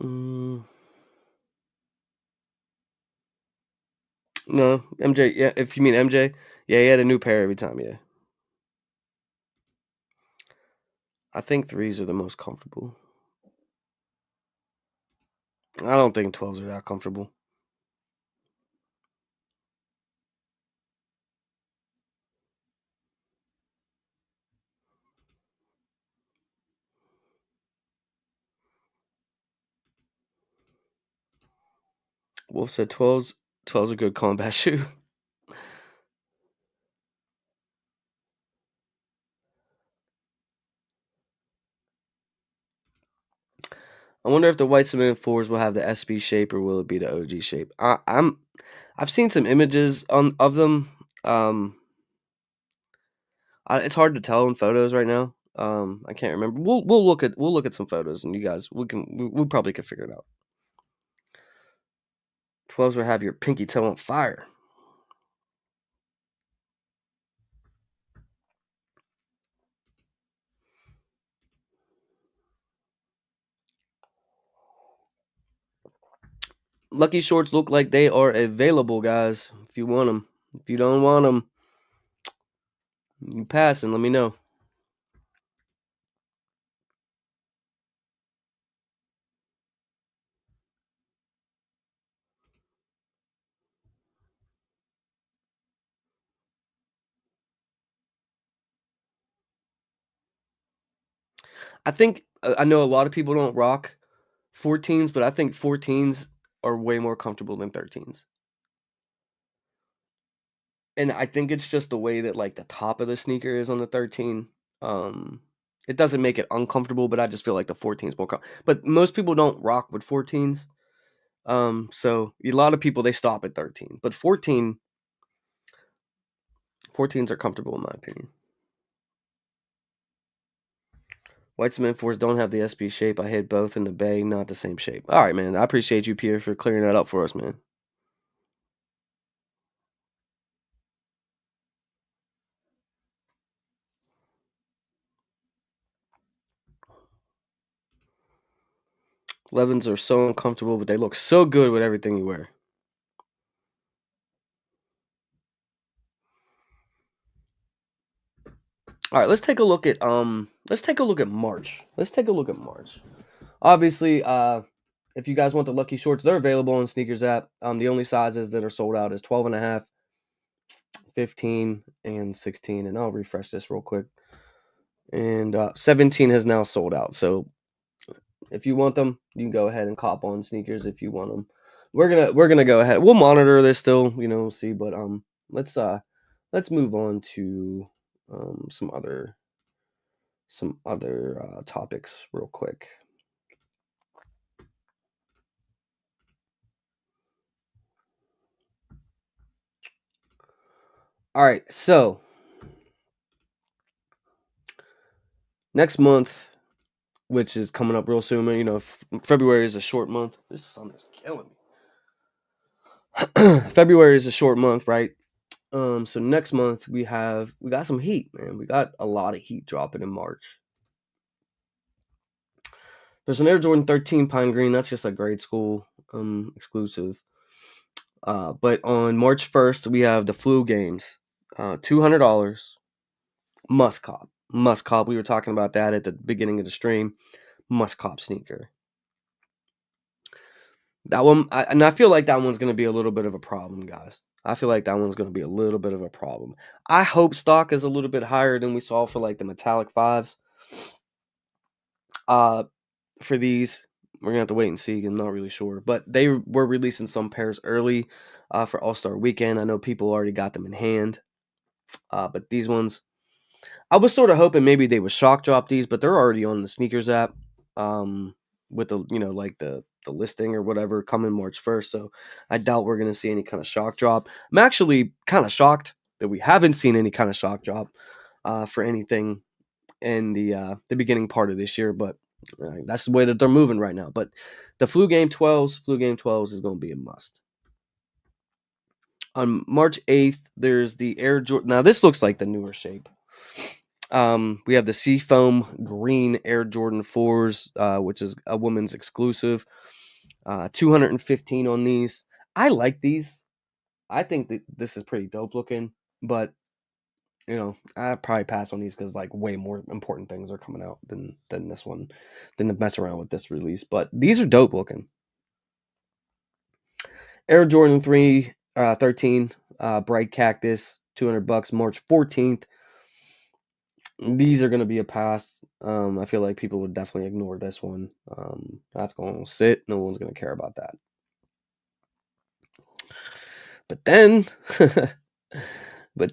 Mm, no, MJ. Yeah, if you mean MJ, yeah, he had a new pair every time. Yeah, I think threes are the most comfortable. I don't think 12s are that comfortable. Wolf said 12s. 12s a good combat shoe. I wonder if the white cement fours will have the SB shape or will it be the OG shape. I've seen some images of them. Um, it's hard to tell in photos right now. I can't remember. We'll look at some photos, and you guys we probably could figure it out. 12s will have your pinky toe on fire. Lucky Shorts look like they are available, guys. If you want them, if you don't want them, you pass and let me know. I think I know a lot of people don't rock 14s, but I think 14s are way more comfortable than 13s. And I think it's just the way that like the top of the sneaker is on the 13. Um, it doesn't make it uncomfortable, but I just feel like the 14 is more but most people don't rock with 14s. So a lot of people they stop at 13, but 14s are comfortable in my opinion. White cement fours don't have the SB shape. I hit both in the bay, not the same shape. All right, man. I appreciate you, Pierre, for clearing that up for us, man. Levins are so uncomfortable, but they look so good with everything you wear. All right, let's take a look at March. Let's take a look at March. Obviously, if you guys want the lucky shorts, they're available on Sneakers app. The only sizes that are sold out is 12 and a half, 15, and 16. And I'll refresh this real quick. And 17 has now sold out. So if you want them, you can go ahead and cop on Sneakers if you want them. We're gonna go ahead. We'll monitor this still, see. But let's move on to some other topics real quick. All right, so next month, which is coming up real soon, February is a short month. This sun is killing me. February is a short month, right? So next month we got some heat, man. We got a lot of heat dropping in March. There's an Air Jordan 13 Pine Green. That's just a grade school exclusive. But on March 1st, we have the flu games. $200. Must cop. Must cop. We were talking about that at the beginning of the stream. Must cop sneaker. That one, I feel like that one's going to be a little bit of a problem, guys. I feel like that one's going to be a little bit of a problem. I hope stock is a little bit higher than we saw for like the metallic 5s. For these, we're going to have to wait and see. I'm not really sure. But they were releasing some pairs early for All-Star Weekend. I know people already got them in hand. But these ones, I was sort of hoping maybe they would shock drop these, but they're already on the Sneakers app with the, like the listing or whatever coming March 1st. So I doubt we're going to see any kind of shock drop. I'm actually kind of shocked that we haven't seen any kind of shock drop for anything in the beginning part of this year, but that's the way that they're moving right now. But the Flu Game 12s is going to be a must. On March 8th, there's the Air Jordan. Now, this looks like the newer shape. We have the Seafoam Green Air Jordan 4s, which is a woman's exclusive. 215 on these. I like these. I think that this is pretty dope looking, but I probably pass on these because like way more important things are coming out than this one, than to mess around with this release. But these are dope looking. Air Jordan 3, 13, Bright Cactus, $200, March 14th. These are going to be a pass. I feel like people would definitely ignore this one. That's going to sit. No one's going to care about that. But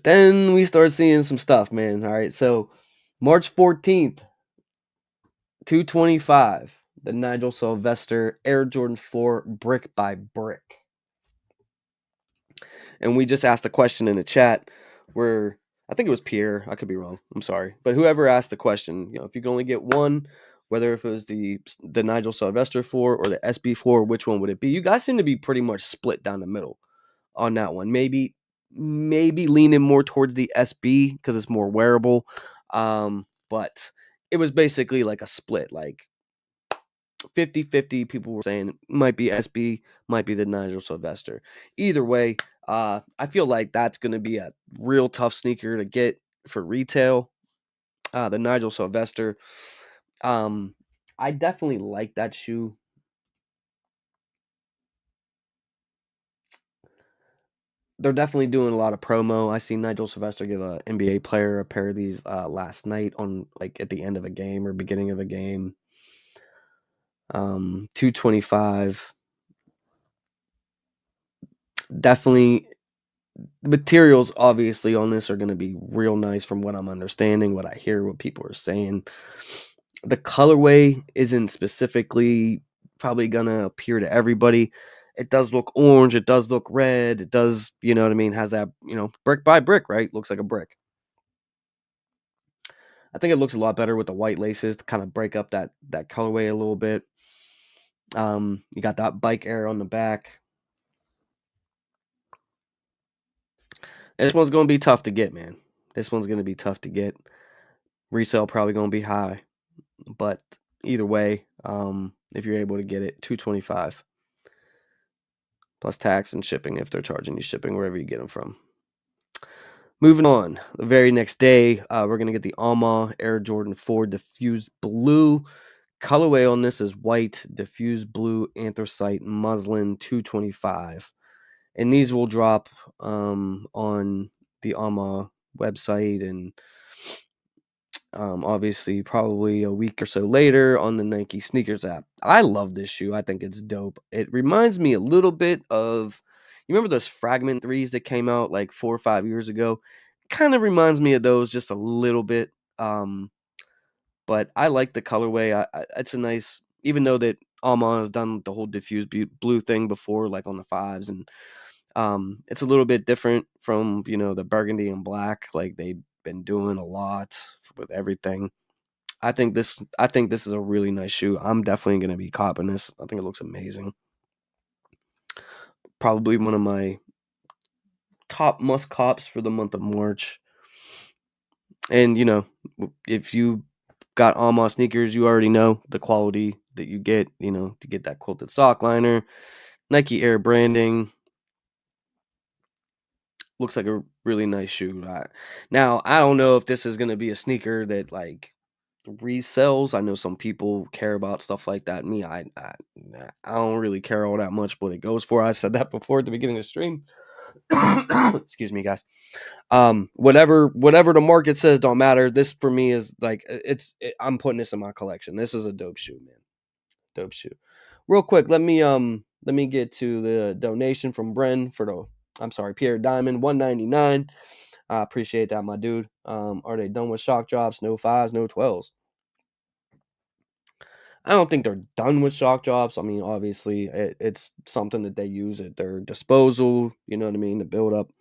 then, we start seeing some stuff, man. All right, so March 14th, 225, the Nigel Sylvester Air Jordan 4 Brick by Brick. And we just asked a question in the chat where I think it was Pierre. I could be wrong. I'm sorry. But whoever asked the question, if you could only get one, whether if it was the Nigel Sylvester 4 or the SB4, which one would it be? You guys seem to be pretty much split down the middle on that one. Maybe leaning more towards the SB because it's more wearable. But it was basically like a split, like 50-50. People were saying it might be SB, might be the Nigel Sylvester. Either way, I feel like that's going to be a real tough sneaker to get for retail. The Nigel Sylvester. I definitely like that shoe. They're definitely doing a lot of promo. I seen Nigel Sylvester give an NBA player a pair of these last night on like at the end of a game or beginning of a game. 225. Definitely, the materials obviously on this are going to be real nice from what I'm understanding, what I hear, what people are saying. The colorway isn't specifically probably going to appear to everybody. It does look orange. It does look red. It does, you know what I mean? Has that, brick by brick, right? Looks like a brick. I think it looks a lot better with the white laces to kind of break up that colorway a little bit. You got that bike air on the back. This one's going to be tough to get, man. This one's going to be tough to get. Resale probably going to be high. But either way, if you're able to get it, $225 plus tax and shipping if they're charging you shipping wherever you get them from. Moving on, the very next day, we're gonna get the Alma Air Jordan 4 diffused blue. Colorway on this is white, diffused blue, anthracite, muslin, 225, and these will drop on the Alma website and obviously probably a week or so later on the Nike sneakers app. I love this shoe. I think it's dope. It reminds me a little bit of, you remember those Fragment 3s that came out like 4 or 5 years ago? Kind of reminds me of those just a little bit. But I like the colorway. It's a nice, even though that Alma has done the whole diffused blue thing before, like on the fives, and it's a little bit different from the burgundy and black, like they've been doing a lot with everything. I think this is a really nice shoe. I'm definitely gonna be copping this. I think it looks amazing. Probably one of my top must cops for the month of March. And if you got Alma sneakers, you already know the quality that you get. To get that quilted sock liner, Nike Air branding. Looks like a really nice shoe. Now I don't know if this is gonna be a sneaker that like resells. I know some people care about stuff like that. Me, I don't really care all that much what it goes for. I said that before at the beginning of the stream. Excuse me, guys. Whatever the market says don't matter. This for me is like I'm putting this in my collection. This is a dope shoe, man. Dope shoe. Real quick, let me get to the donation from Bren for the Pierre Diamond 199. I appreciate that, my dude. Are they done with shock drops? No fives, no 12s. I don't think they're done with shock drops. I mean, obviously, it's something that they use at their disposal, you know what I mean, to build up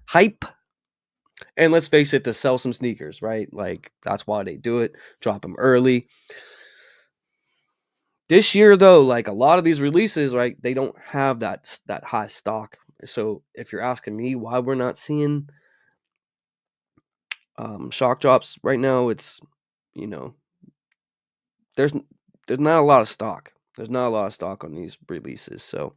hype. And let's face it, to sell some sneakers, right? Like, that's why they do it. Drop them early. This year, though, like a lot of these releases, right, they don't have that high stock. So if you're asking me why we're not seeing shock drops right now, it's, you know, there's not a lot of stock. There's not a lot of stock on these releases. So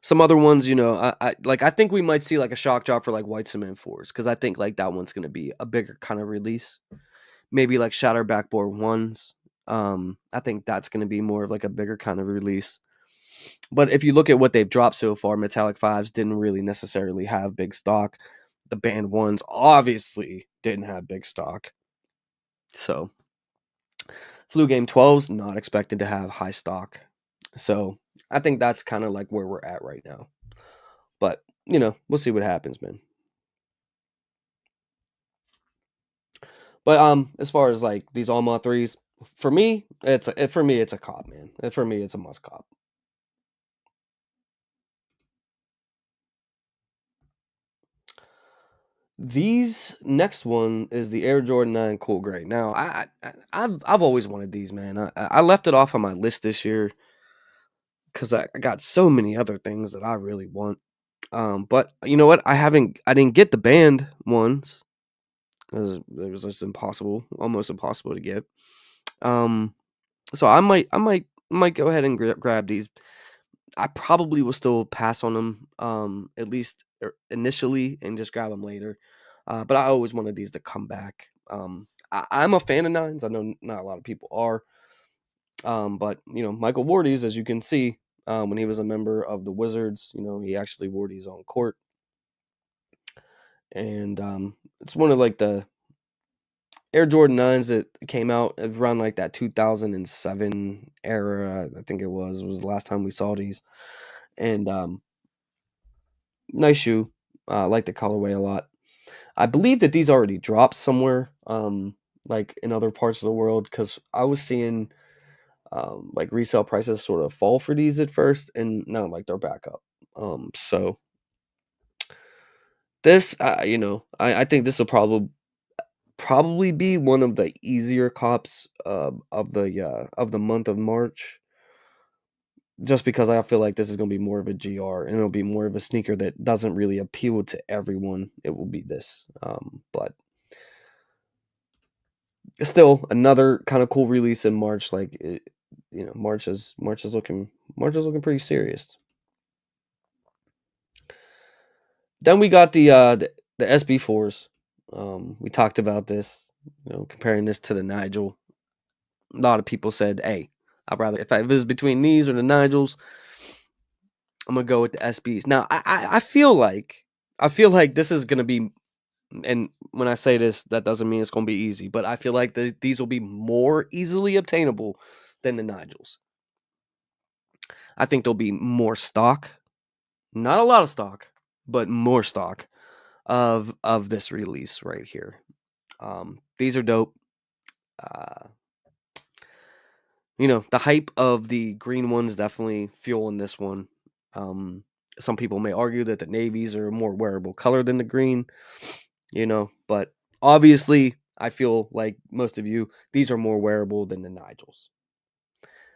some other ones, I think we might see like a shock drop for like white cement fours, because I think like that one's gonna be a bigger kind of release. Maybe like shatter backboard ones. I think that's gonna be more of like a bigger kind of release. But if you look at what they've dropped so far, metallic fives didn't really necessarily have big stock. The band ones obviously didn't have big stock. So flu game 12s not expected to have high stock. So I think that's kind of like where we're at right now. But we'll see what happens, man. But as far as like these Alma threes, for me, it's a cop, man. For me, it's a must cop. These next one is the Air Jordan 9 Cool Gray. Now, I've always wanted these, man. I left it off on my list this year because I got so many other things that I really want. But you know what? I didn't get the band ones because it was just impossible, almost impossible to get. So I might go ahead and grab these. I probably will still pass on them, at least initially, and just grab them later. But I always wanted these to come back. I'm a fan of nines. I know not a lot of people are. But Michael wore these, as you can see, when he was a member of the Wizards. He actually wore these on court, and it's one of like the Air Jordan 9s that came out around like that 2007 era. I think it was the last time we saw these, and nice shoe. I like the colorway a lot. I believe that these already dropped somewhere, like in other parts of the world, because I was seeing like resale prices sort of fall for these at first, and now like they're back up. So this, I think this will probably be one of the easier cops of the month of March, just because I feel like this is going to be more of a GR, and it'll be more of a sneaker that doesn't really appeal to everyone. It will be this, but still another kind of cool release in March. Like March is looking pretty serious. Then we got the SB4s. We talked about this, comparing this to the Nigel. A lot of people said, "Hey, I'd rather if it was between these or the Nigels, I'm gonna go with the SBs." Now, I feel like this is gonna be, and when I say this, that doesn't mean it's gonna be easy, but I feel like these will be more easily obtainable than the Nigels. I think there'll be more stock, not a lot of stock, but more stock of this release right here. These are dope. Uh, the hype of the green ones definitely fueling this one. Some people may argue that the navies are a more wearable color than the green, but obviously I feel like most of you, these are more wearable than the Nigels.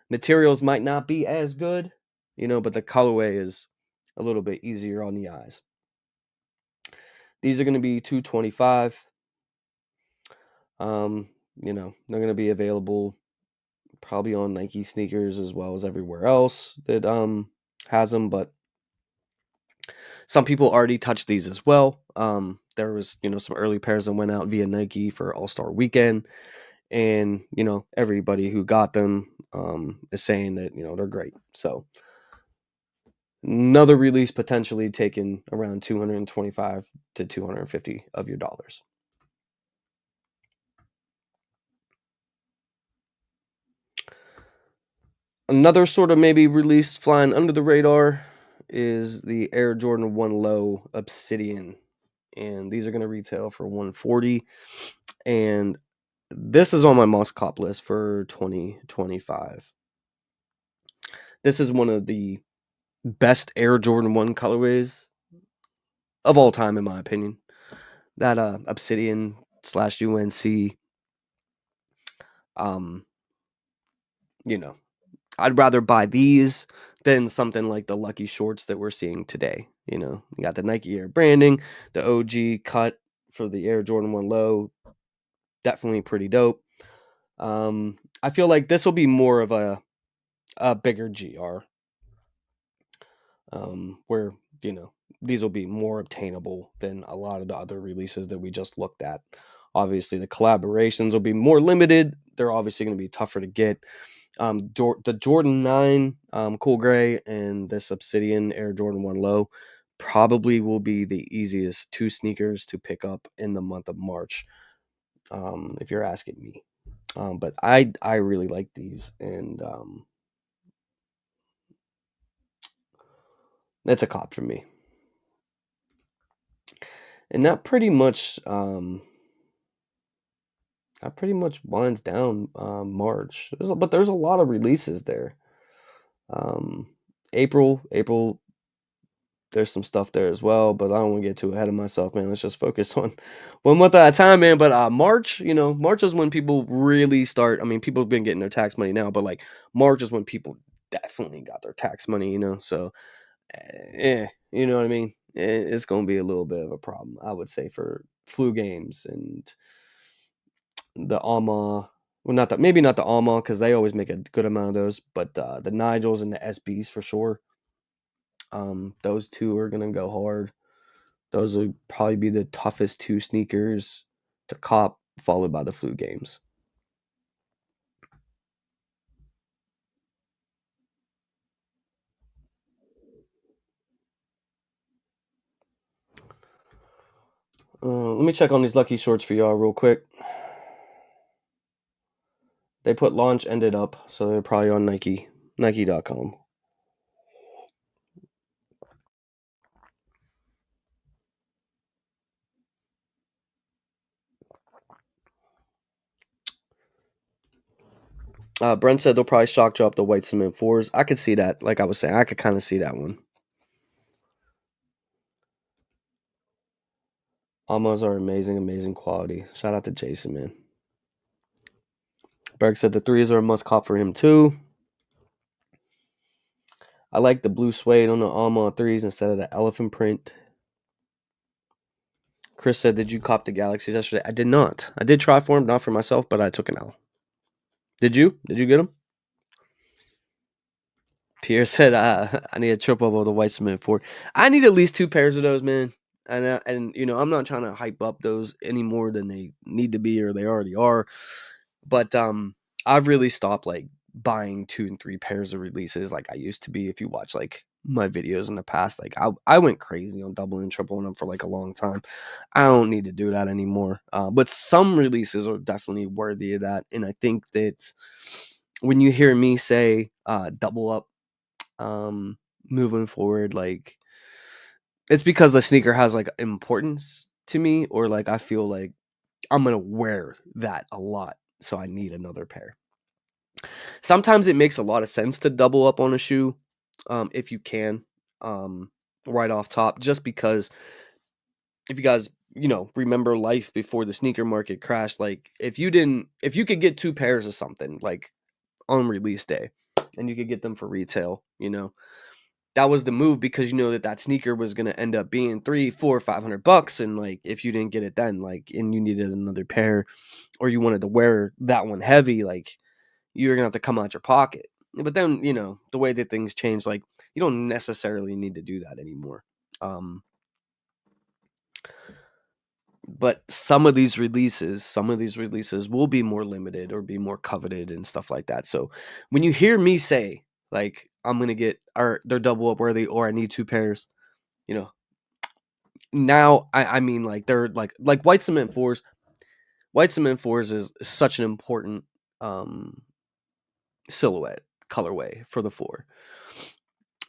Materials might not be as good, but the colorway is a little bit easier on the eyes. These are going to be $225. They're going to be available probably on Nike sneakers as well as everywhere else that has them, but some people already touched these as well. There was, some early pairs that went out via Nike for All-Star Weekend, and everybody who got them is saying that they're great. So another release potentially taking around 225 to 250 of your dollars. Another sort of maybe release flying under the radar is the Air Jordan 1 Low Obsidian, and these are going to retail for $140, and this is on my must cop list for 2025. This is one of the best Air Jordan 1 colorways of all time, in my opinion. That Obsidian / UNC. I'd rather buy these than something like the Lucky Shorts that we're seeing today. You got the Nike Air branding, the OG cut for the Air Jordan 1 Low. Definitely pretty dope. I feel like this will be more of a bigger GR. Where, these will be more obtainable than a lot of the other releases that we just looked at. Obviously, the collaborations will be more limited. They're obviously going to be tougher to get. The Jordan 9 Cool Gray and this Obsidian Air Jordan 1 Low probably will be the easiest two sneakers to pick up in the month of March, if you're asking me. But I really like these, and that's a cop for me. And that pretty much winds down March. There's a lot of releases there. April, there's some stuff there as well, but I don't want to get too ahead of myself, man. Let's just focus on one month at a time, man. But March, March is when people really start. I mean, people have been getting their tax money now, but like March is when people definitely got their tax money, So, you know what I mean? It's going to be a little bit of a problem, I would say, for flu games and the Alma. Well, maybe not the Alma, because they always make a good amount of those, but the Nigels and the SBs for sure. Those two are gonna go hard. Those will probably be the toughest two sneakers to cop, followed by the flu games. Let me check on these Lucky Shorts for y'all real quick. They put launch ended up, so they're probably on Nike.com. Brent said they'll probably shock drop the white cement 4s. I could see that. Like I was saying, I could kind of see that one. Almas are amazing quality. Shout out to Jason, man. Berg said the 3s are a must cop for him too. I like the blue suede on the Alma 3s instead of the elephant print. Chris said, did you cop the Galaxies yesterday? I did not. I did try for them, not for myself, but I took an L. Did you? Did you get them? Pierre said, I need a triple of the white cement 4. I need at least 2 pairs of those, man. And you know, I'm not trying to hype up those any more than they need to be or they already are. But I've really stopped like buying 2 and 3 pairs of releases like I used to be. If you watch like my videos in the past, like I went crazy on doubling and tripling them for like a long time. I don't need to do that anymore. But some releases are definitely worthy of that, and I think that when you hear me say double up, moving forward, like it's because the sneaker has like importance to me, or like I feel like I'm gonna wear that a lot, so I need another pair. Sometimes it makes a lot of sense to double up on a shoe, if you can, um, right off top, just because if you guys, you know, remember life before the sneaker market crashed, like if you could get 2 pairs of something like on release day, and you could get them for retail, you know, that was the move because you know that that sneaker was gonna end up being 3, 4, $500, and like if you didn't get it then, like, and you needed another pair, or you wanted to wear that one heavy, like you're gonna have to come out your pocket. But then, you know, the way that things change, like you don't necessarily need to do that anymore. Um, but some of these releases will be more limited or be more coveted and stuff like that. So when you hear me say like I'm gonna get or they're double up worthy or I need 2 pairs, you know, now I mean like they're like white cement fours. White cement fours is such an important um silhouette colorway for the four.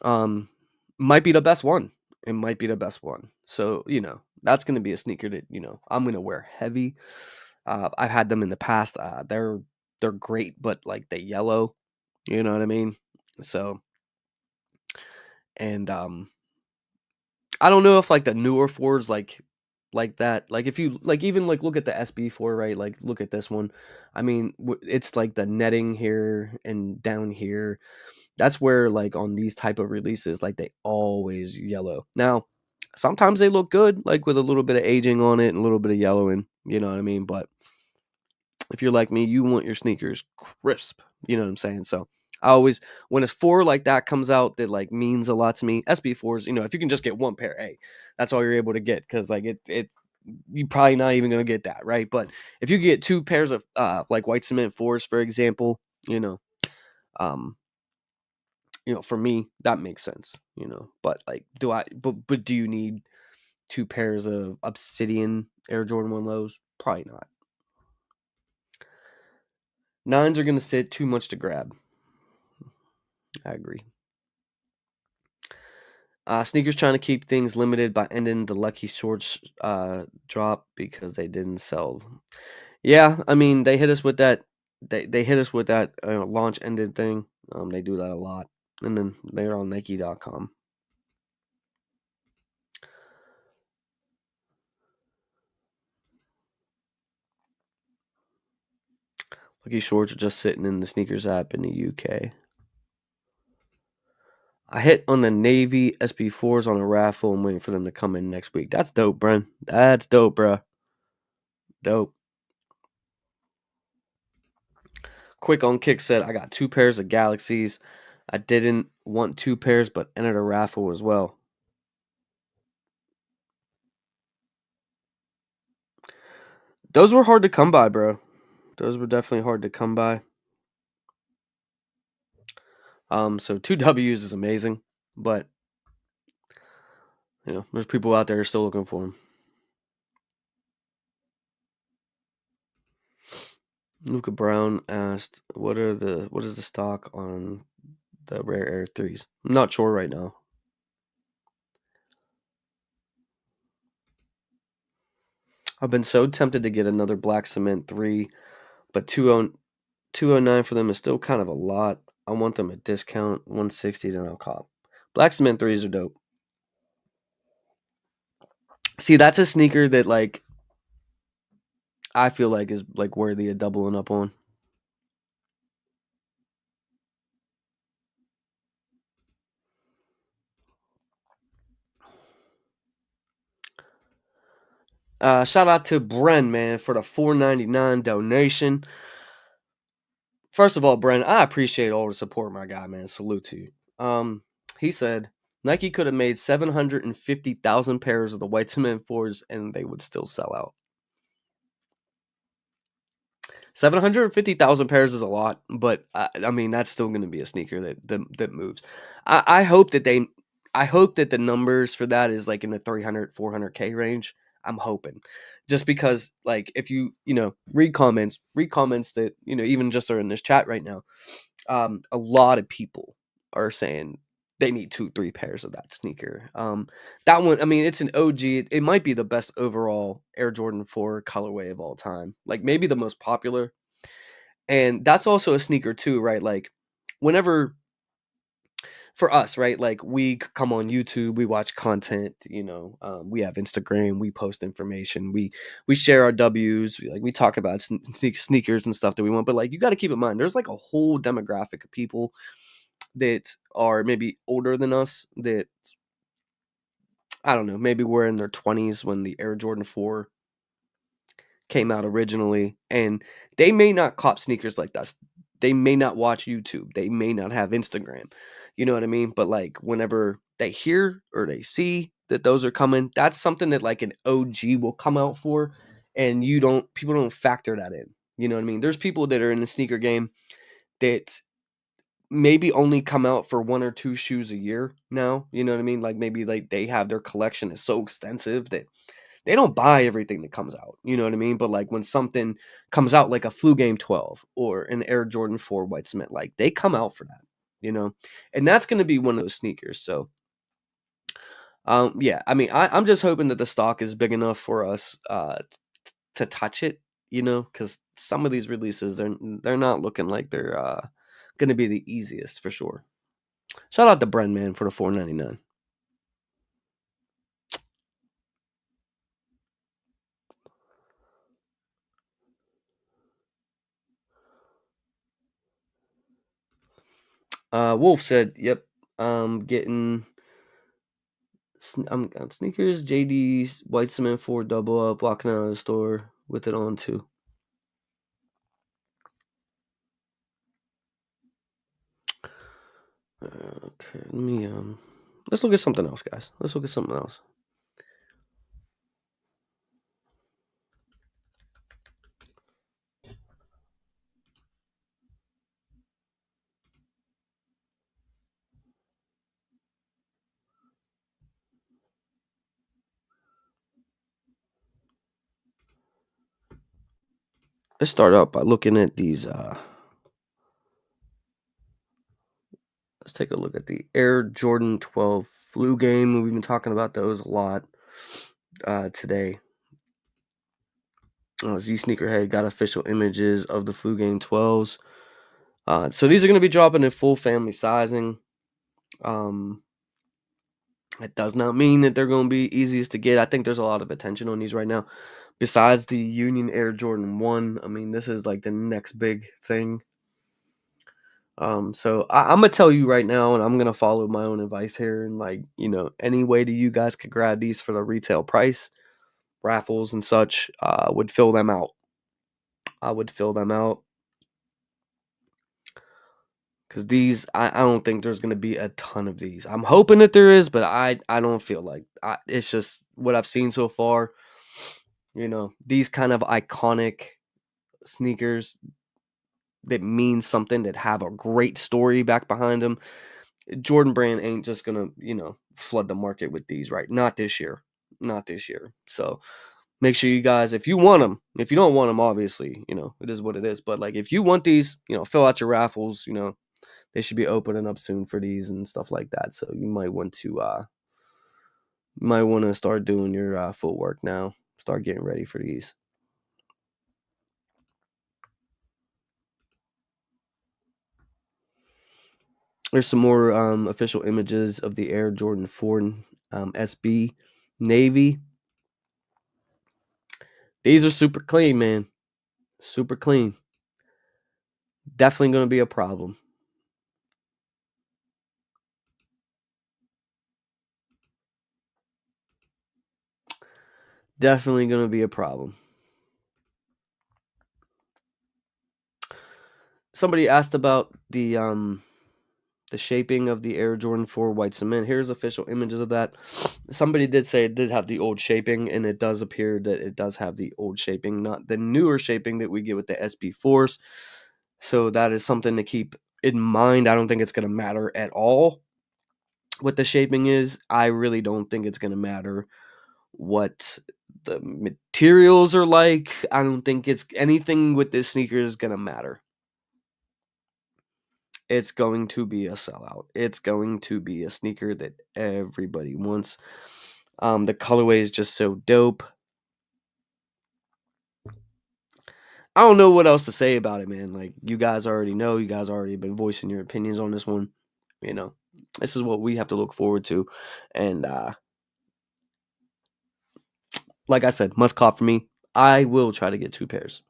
Um, might be the best one. It might be the best one. So, you know, that's going to be a sneaker that, you know, I'm going to wear heavy. I've had them in the past. They're great, but like they yellow, you know what I mean? So, and I don't know if like the newer fours like that. Like if you like even like look at the SB4, right? Like look at this one. I mean, it's like the netting here and down here. That's where like on these type of releases, like they always yellow. Now, sometimes they look good, like with a little bit of aging on it and a little bit of yellowing, you know what I mean? But if you're like me, you want your sneakers crisp, you know what I'm saying? So I always when it's four like that comes out that like means a lot to me. SB4s, you know, if you can just get one pair, hey, that's all you're able to get because like it you probably not even gonna get that, right? But if you get 2 pairs of like white cement fours, for example, um, for me, that makes sense, But like, but do you need 2 pairs of Obsidian Air Jordan 1 lows? Probably not. Nines are gonna sit too much to grab. I agree. Sneakers trying to keep things limited by ending the Lucky Shorts drop because they didn't sell. Yeah, I mean they hit us with that. They hit us with that launch ended thing. They do that a lot, and then they're on Nike.com. Lucky Shorts are just sitting in the sneakers app in the UK. I hit on the Navy SB4s on a raffle. I'm waiting for them to come in next week. That's dope, Bren. That's dope, bro. Dope. Quick on Kick said, I got 2 pairs of Galaxies. I didn't want 2 pairs, but entered a raffle as well. Those were hard to come by, bro. Those were definitely hard to come by. So 2 Ws is amazing, but there's people out there still looking for them. Luca Brown asked, "What is the stock on the Rare Air 3s?" I'm not sure right now. I've been so tempted to get another Black Cement 3, but 209 for them is still kind of a lot. I want them at discount, 160s, and I'll cop. Black Cement 3s are dope. See, that's a sneaker that like I feel like is like worthy of doubling up on. Shout out to Bren, man, for the $4.99 donation. First of all, Bren, I appreciate all the support, my guy, man. Salute to you. He said, Nike could have made 750,000 pairs of the white cement 4s and they would still sell out. 750,000 pairs is a lot, but I mean that's still going to be a sneaker that moves. I hope that I hope that the numbers for that is like in the 300 400K range. I'm hoping, just because like if read comments that even just are in this chat right now, a lot of people are saying they need 2-3 pairs of that sneaker. That one, I mean, it's an OG. It might be the best overall Air Jordan 4 colorway of all time. Like maybe the most popular. And that's also a sneaker too, right? Like whenever for us, right? Like we come on YouTube, we watch content, we have Instagram, we post information, we share our W's, we talk about sneakers and stuff that we want. But like you got to keep in mind, there's like a whole demographic of people that are maybe older than us that I don't know, maybe we're in their 20s when the Air Jordan 4 came out originally, and they may not cop sneakers like that. They may not watch YouTube. They may not have Instagram. You know what I mean? But like whenever they hear or they see that those are coming, that's something that like an OG will come out for, and people don't factor that in. You know what I mean? There's people that are in the sneaker game that maybe only come out for 1 or 2 shoes a year now. You know what I mean? Like maybe like they have their collection is so extensive that they don't buy everything that comes out, you know what I mean? But like when something comes out like a Flu Game 12 or an Air Jordan 4 white cement, like they come out for that, you know? And that's going to be one of those sneakers. So, yeah, I mean, I'm just hoping that the stock is big enough for us to touch it, because some of these releases, they're not looking like they're going to be the easiest for sure. Shout out to Bren, man, for the $4.99. Wolf said, "Yep, getting sneakers, JD's white cement 4 double up, walking out of the store with it on too." Okay, let's look at something else, guys. Let's look at something else. Let's start out by looking at these. Let's take a look at the Air Jordan 12 Flu Game. We've been talking about those a lot today. Z Sneakerhead got official images of the Flu Game 12s. So these are going to be dropping in full family sizing. It does not mean that they're going to be easiest to get. I think there's a lot of attention on these right now. Besides the Union Air Jordan 1, I mean, this is like the next big thing. So I'm going to tell you right now, and I'm going to follow my own advice here. And like, any way that you guys could grab these for the retail price, raffles and such, would fill them out. I would fill them out. Because these, I don't think there's going to be a ton of these. I'm hoping that there is, but I don't feel like it's just what I've seen so far. These kind of iconic sneakers that mean something, that have a great story back behind them. Jordan Brand ain't just going to, flood the market with these, right? Not this year. Not this year. So make sure you guys, if you want them, if you don't want them, obviously, it is what it is. But like, if you want these, fill out your raffles, they should be opening up soon for these and stuff like that. So you might want to start doing your footwork now. Start getting ready for these. There's some more official images of the Air Jordan 4 SB Navy. These are super clean, man. Super clean. Definitely going to be a problem. Definitely going to be a problem. Somebody asked about the The shaping of the Air Jordan 4 white cement. Here's official images of that. Somebody did say it did have the old shaping, and it does appear that it does have the old shaping, not the newer shaping that we get with the SB4s. So that is something to keep in mind. I don't think it's going to matter at all what the shaping is. I really don't think it's going to matter what the materials are like. I don't think it's anything with this sneaker is going to matter. It's going to be a sellout. It's going to be a sneaker that everybody wants. The colorway is just so dope. I don't know what else to say about it, man. Like, you guys already know. You guys already been voicing your opinions on this one. You know, this is what we have to look forward to. And like I said, must cop for me. I will try to get 2 pairs.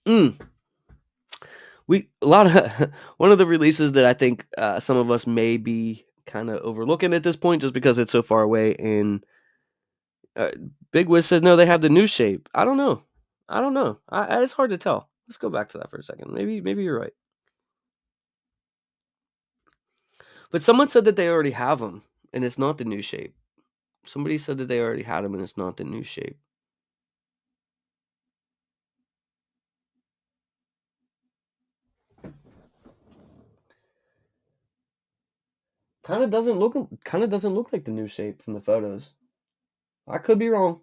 One of the releases that I think some of us may be kind of overlooking at this point just because it's so far away. And Big Wiz says no, they have the new shape. I don't know. It's hard to tell. Let's go back to that for a second. Maybe you're right. But someone said that they already have them, and it's not the new shape. Somebody said that they already had them, and it's not the new shape. Kind of doesn't look like the new shape from the photos. I could be wrong.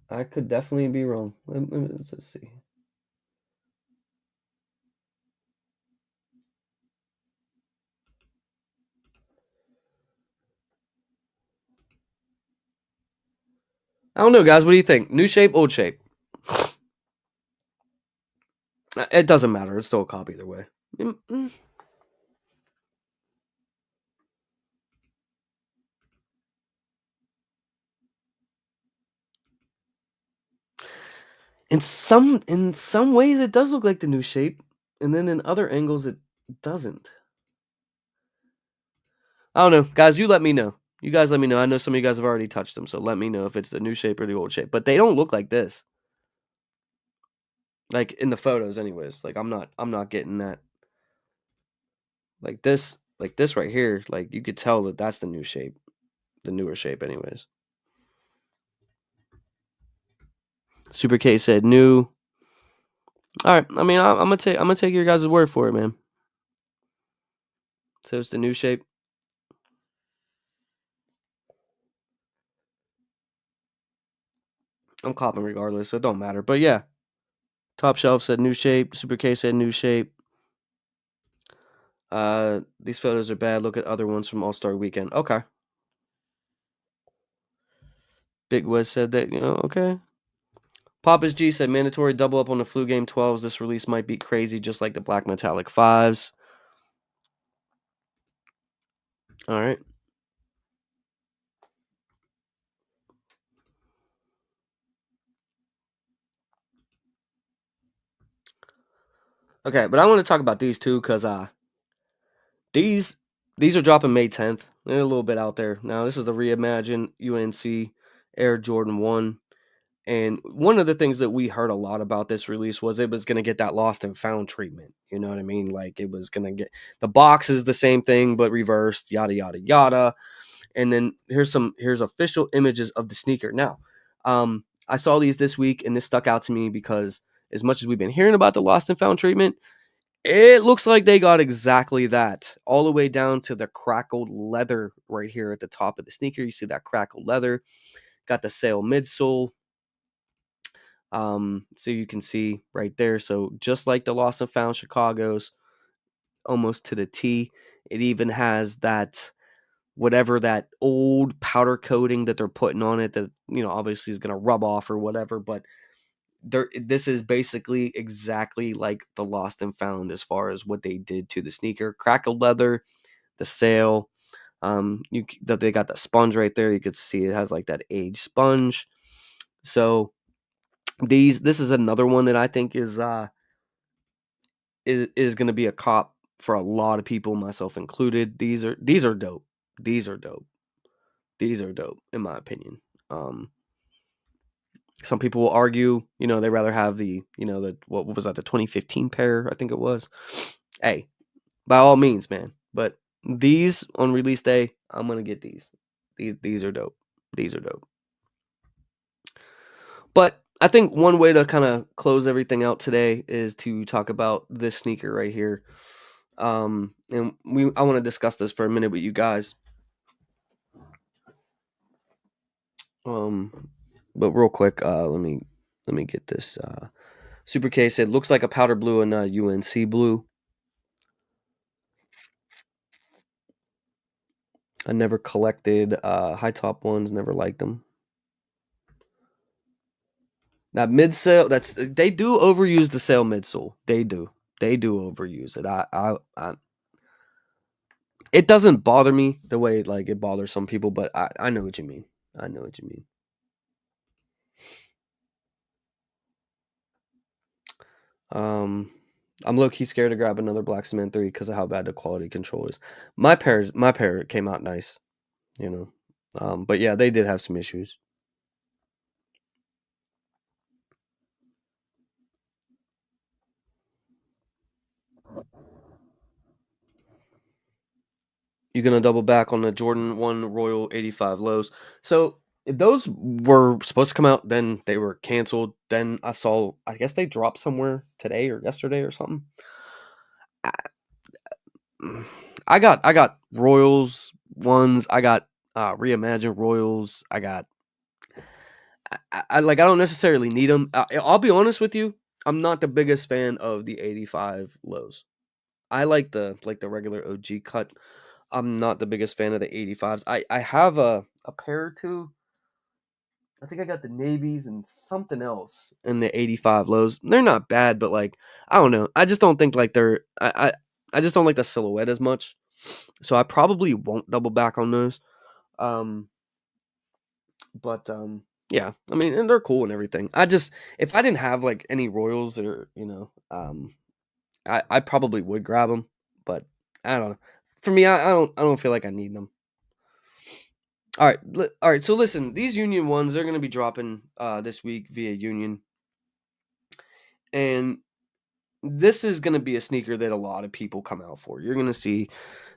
I could definitely be wrong. Let's see. I don't know, guys. What do you think? New shape, old shape? It doesn't matter. It's still a copy either way. In some ways, it does look like the new shape, and then in other angles, it doesn't. I don't know, guys. You let me know. You guys let me know. I know some of you guys have already touched them, so let me know if it's the new shape or the old shape. But they don't look like this. Like in the photos, anyways. Like I'm not getting that. Like this right here. Like you could tell that that's the new shape, the newer shape, anyways. Super K said new. All right. I mean, I'm gonna take your guys' word for it, man. So it's the new shape. I'm copping regardless, so it don't matter. But yeah, Top Shelf said new shape. Super K said new shape. These photos are bad. Look at other ones from All Star Weekend. Okay. Big West said that. Okay. Papa's G said mandatory double up on the flu game 12s. This release might be crazy, just like the black metallic 5s. All right. Okay, but I want to talk about these two because these are dropping May 10th. They're a little bit out there. Now, this is the Reimagine UNC Air Jordan 1. And one of the things that we heard a lot about this release was it was going to get that lost and found treatment. You know what I mean? Like it was going to get the box is the same thing, but reversed, yada, yada, yada. And then here's official images of the sneaker. Now, I saw these this week and this stuck out to me because as much as we've been hearing about the lost and found treatment, it looks like they got exactly that, all the way down to the crackled leather right here at the top of the sneaker. You see that crackled leather, got the sail midsole. So you can see right there. So just like the lost and found Chicago's, almost to the T, it even has that whatever that old powder coating that they're putting on it that obviously is going to rub off or whatever, but this is basically exactly like the lost and found as far as what they did to the sneaker. Crackled leather, the sail, that they got the sponge right there. You could see it has like that aged sponge. So this is another one that I think is going to be a cop for a lot of people, myself included. These are dope. These are dope in my opinion. Some people will argue, they rather have the what was that, the 2015 pair, I think it was. Hey, by all means, man. But these on release day, I'm gonna get these. These are dope. These are dope. But I think one way to kind of close everything out today is to talk about this sneaker right here. And I want to discuss this for a minute with you guys. But real quick, let me get this super case. It looks like a powder blue and a UNC blue. I never collected high top ones. Never liked them. Now midsole, they do overuse the sale midsole. They do overuse it. It doesn't bother me the way like it bothers some people, but I know what you mean. I know what you mean. I'm low key scared to grab another Black Cement 3 because of how bad the quality control is. My pair came out nice, but yeah, they did have some issues. You gonna double back on the Jordan 1 Royal 85 lows? So if those were supposed to come out, then they were canceled. Then I guess they dropped somewhere today or yesterday or something. I got Royals ones. I got reimagined Royals. I don't necessarily need them. I'll be honest with you. I'm not the biggest fan of the 85 lows. I like the regular OG cut. I'm not the biggest fan of the 85s. I have a pair or two. I think I got the navies and something else in the 85 lows. They're not bad, but like I don't know. I just don't think like they're I just don't like the silhouette as much. So I probably won't double back on those. Um but yeah, I mean, and they're cool and everything. If I didn't have like any Royals or, I probably would grab them, but I don't know. For me, I don't feel like I need them. All right. So listen, these Union ones, they're gonna be dropping this week via Union, and this is gonna be a sneaker that a lot of people come out for. You're gonna see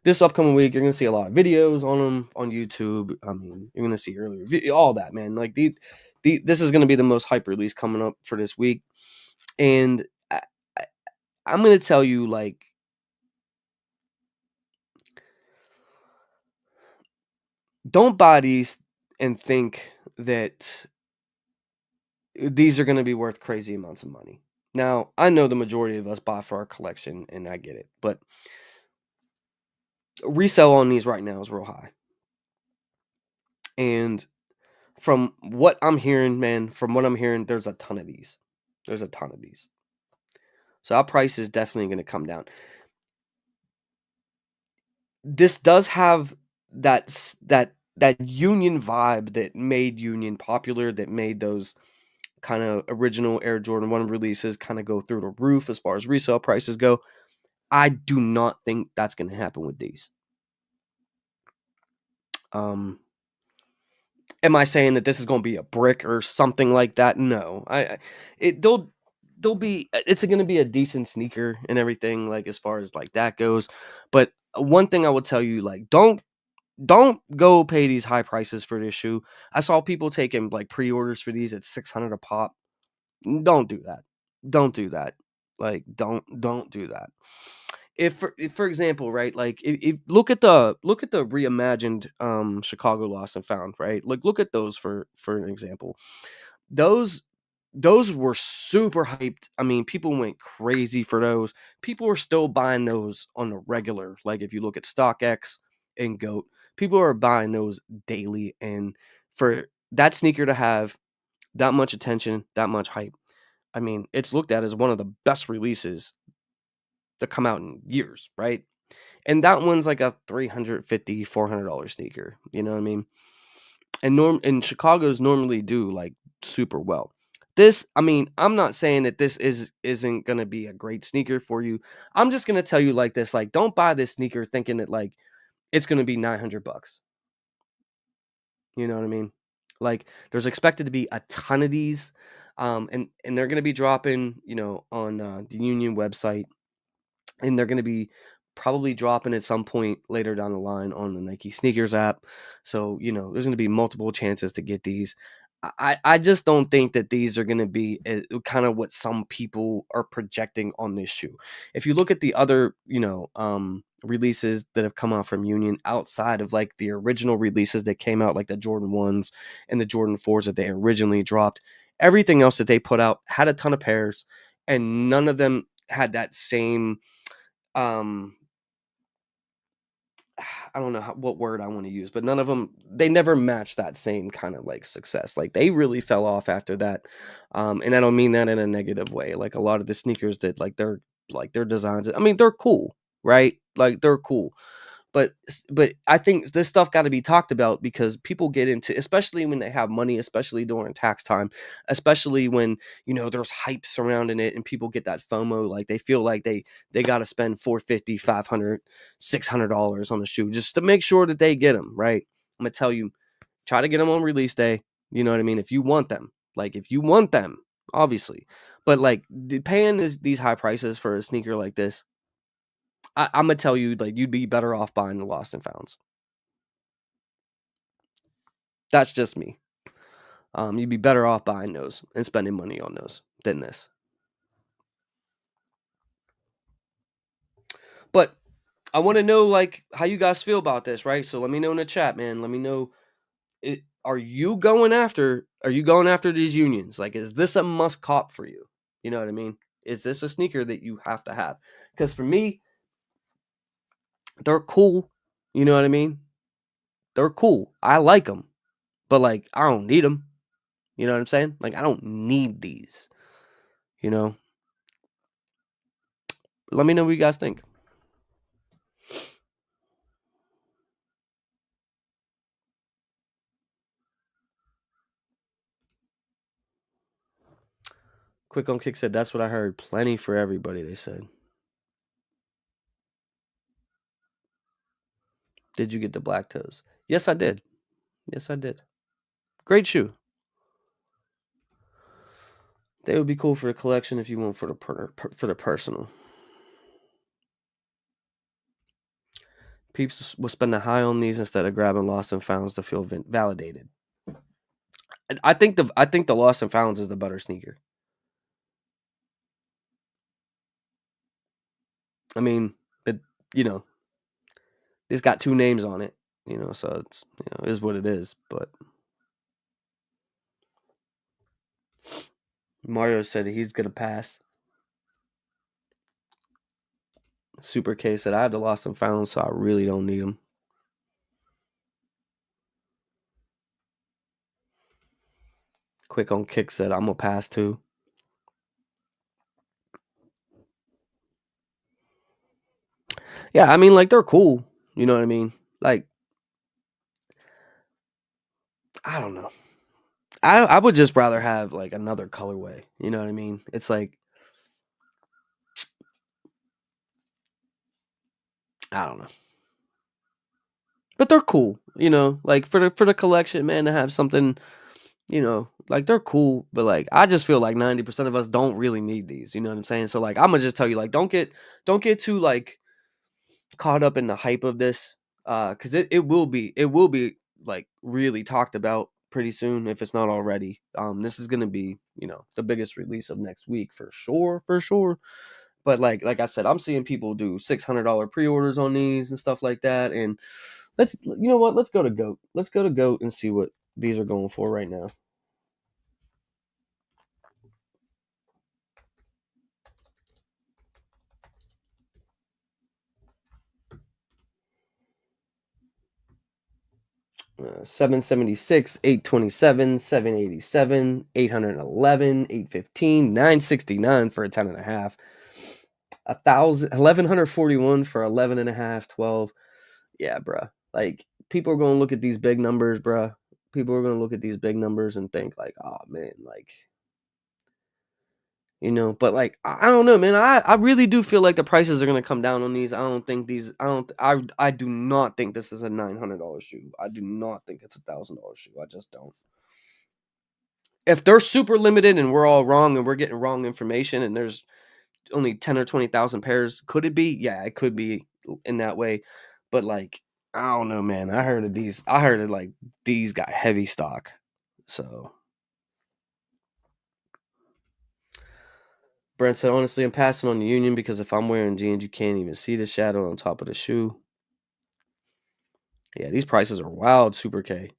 this upcoming week. You're gonna see a lot of videos on them on YouTube. I mean, you're gonna see all that, man. Like this is gonna be the most hype release coming up for this week, and I, I'm gonna tell you like. Don't buy these and think that these are going to be worth crazy amounts of money. Now, I know the majority of us buy for our collection, and I get it, but resale on these right now is real high. And from what I'm hearing, man, there's a ton of these. There's a ton of these. So our price is definitely going to come down. This does have that Union vibe that made Union popular, that made those kind of original Air Jordan 1 releases kind of go through the roof as far as resale prices go. I do not think that's going to happen with these. Am I saying that this is going to be a brick or something like that? No. They'll be, it's going to be a decent sneaker and everything, like as far as like that goes. But one thing I will tell you, like don't go pay these high prices for this shoe. I saw people taking like pre-orders for these at $600 a pop. Don't do that. Don't do that. Like don't do that. If for example, right, like if look at the reimagined Chicago Lost and Found, right? Like look at those for an example. Those those were super hyped. I mean, people went crazy for those. People are still buying those on the regular. Like if you look at StockX and GOAT, people are buying those daily, and for that sneaker to have that much attention, that much hype, I mean, it's looked at as one of the best releases that come out in years, right? And that one's like a $350, $400 sneaker. You know what I mean? And Chicago's normally do like super well. This, I mean, I'm not saying that this isn't gonna be a great sneaker for you. I'm just gonna tell you like this: like, don't buy this sneaker thinking that like it's gonna be $900. You know what I mean? Like, there's expected to be a ton of these, and they're gonna be dropping, on the Union website, and they're gonna be probably dropping at some point later down the line on the Nike sneakers app. So, there's gonna be multiple chances to get these. I just don't think that these are gonna be kind of what some people are projecting on this shoe. If you look at the other, releases that have come out from Union outside of like the original releases that came out, like the Jordan 1s and the Jordan 4s that they originally dropped, everything else that they put out had a ton of pairs, and none of them had that same um I don't know what word I want to use, but none of them, they never matched that same kind of like success. Like, they really fell off after that. And I don't mean that in a negative way. Like, a lot of the sneakers that like their designs, I mean, they're cool, right? Like, they're cool. But I think this stuff got to be talked about, because people get into, especially when they have money, especially during tax time, especially when there's hype surrounding it, and people get that FOMO, like they feel like they got to spend 450, 500, $600 on a shoe just to make sure that they get them right. I'm gonna tell you, try to get them on release day. You know what I mean? If you want them, obviously, but like paying these high prices for a sneaker like this, I'm gonna tell you, like, you'd be better off buying the lost and founds. That's just me. You'd be better off buying those and spending money on those than this. But I want to know, like, how you guys feel about this, right? So let me know in the chat, man. Let me know. Are you going after these Unions? Like, is this a must cop for you? You know what I mean? Is this a sneaker that you have to have? Because for me, they're cool. You know what I mean? They're cool. I like them, but like, I don't need them. You know what I'm saying? Like, I don't need these. You know? Let me know what you guys think. Quick on Kick said, that's what I heard. Plenty for everybody, they said. Did you get the black toes? Yes, I did. Yes, I did. Great shoe. They would be cool for the collection if you want for the personal. Peeps will spend a high on these instead of grabbing lost and founds to feel validated. I think the lost and founds is the better sneaker. I mean, it's got two names on it, so it's is what it is. But Mario said he's gonna pass. Super K said, I have the lost and found, so I really don't need them. Quick on Kick said, I'm gonna pass too. Yeah, I mean, like, they're cool. You know what I mean? Like, I don't know. I would just rather have like another colorway. You know what I mean? It's like, I don't know. But they're cool, like for the collection, man, to have something, like, they're cool, but like, I just feel like 90% of us don't really need these, you know what I'm saying? So like, I'm gonna just tell you, like, don't get too like caught up in the hype of this, because it will be like really talked about pretty soon if it's not already. This is gonna be the biggest release of next week for sure, for sure. But like I said, I'm seeing people do $600 pre-orders on these and stuff like that. And you know what? Let's go to GOAT. Let's go to GOAT and see what these are going for right now. $776, $827, $787, $811, $815, $969 for a 10.5. $1,141 for 11.5, 12. Yeah, bruh. Like, people are going to look at these big numbers, bruh. People are going to look at these big numbers and think like, oh man, like, but like, I don't know, man. I really do feel like the prices are going to come down on these. I do not think this is a $900 shoe. I do not think it's $1,000 shoe. I just don't. if they're super limited and we're all wrong and we're getting wrong information and there's only 10 or 20,000 pairs, could it be? Yeah, it could be in that way. But like, I don't know, man. I heard it like these got heavy stock. So Brent said, honestly, I'm passing on the Union because if I'm wearing jeans, you can't even see the shadow on top of the shoe. Yeah, these prices are wild, Super K.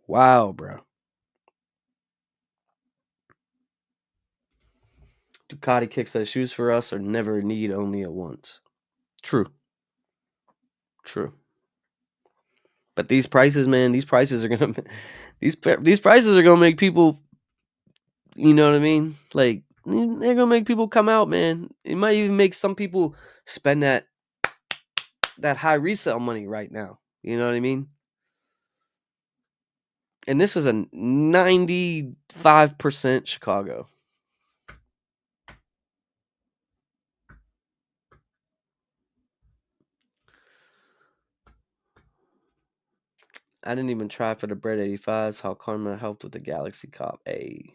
Wow, bro. Ducati kicks says shoes for us are never a need, only a want. True. True. But these prices, man, these prices are gonna these prices are gonna make people, you know what I mean? Like they're gonna make people come out, man. It might even make some people spend that high resale money right now. You know what I mean? And this is a 95% Chicago. I didn't even try for the Bread 85s. How Karma helped with the Galaxy Cop. A.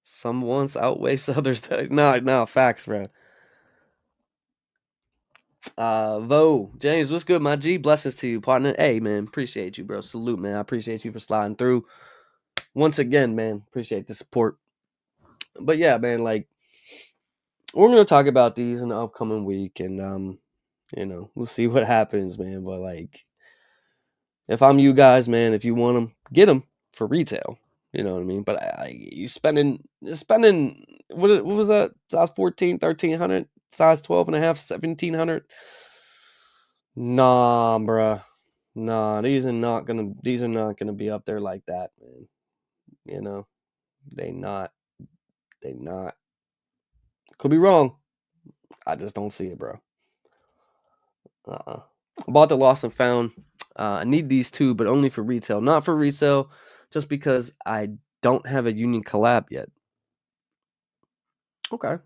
Some wants outweighs others. No, facts, bro. Vo, James, what's good, my G? Blessings to you, partner. Hey, man, appreciate you, bro. Salute, man. I appreciate you for sliding through. Once again, man, appreciate the support. But yeah, man, like we're gonna talk about these in the upcoming week, and we'll see what happens, man. But like, if I'm you guys, man, if you want them, get them for retail. You know what I mean? But you spending what was that? Size 14, 1300, size 12 and a half, 1700. Nah, bruh. Nah, these are not gonna be up there like that, man. You know, they not. They not. Could be wrong. I just don't see it, bro. I bought the Lost and Found. I need these two, but only for retail, not for resale. Just because I don't have a Union collab yet. Okay.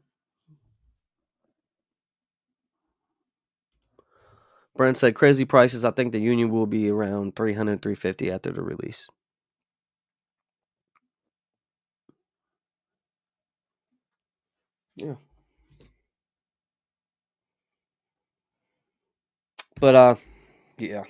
Brent said crazy prices. I think the Union will be around 300, 350 after the release. Yeah. But yeah.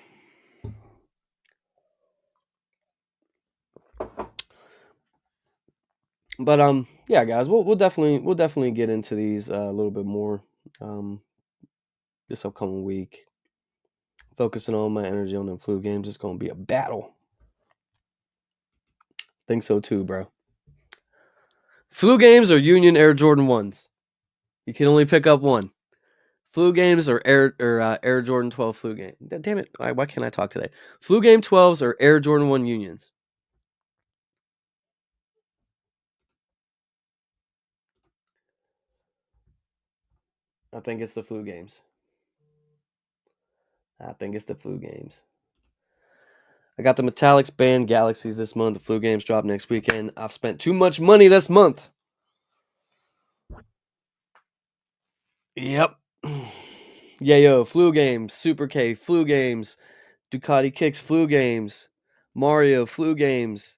But yeah, guys, we'll definitely get into these a little bit more this upcoming week. Focusing all my energy on them flu games. It's gonna be a battle. Think so too, bro. Flu games or Union Air Jordan 1s. You can only pick up one. Flu games or Air Jordan 12 flu game. Damn it! Why can't I talk today? Flu game 12s or Air Jordan 1 Unions. I think it's the flu games. I think it's the flu games. I got the Metallics Band Galaxies this month. The flu games drop next weekend. I've spent too much money this month. Yep. Yeah, yo, flu games, Super K, flu games, Ducati Kicks, flu games, Mario, flu games,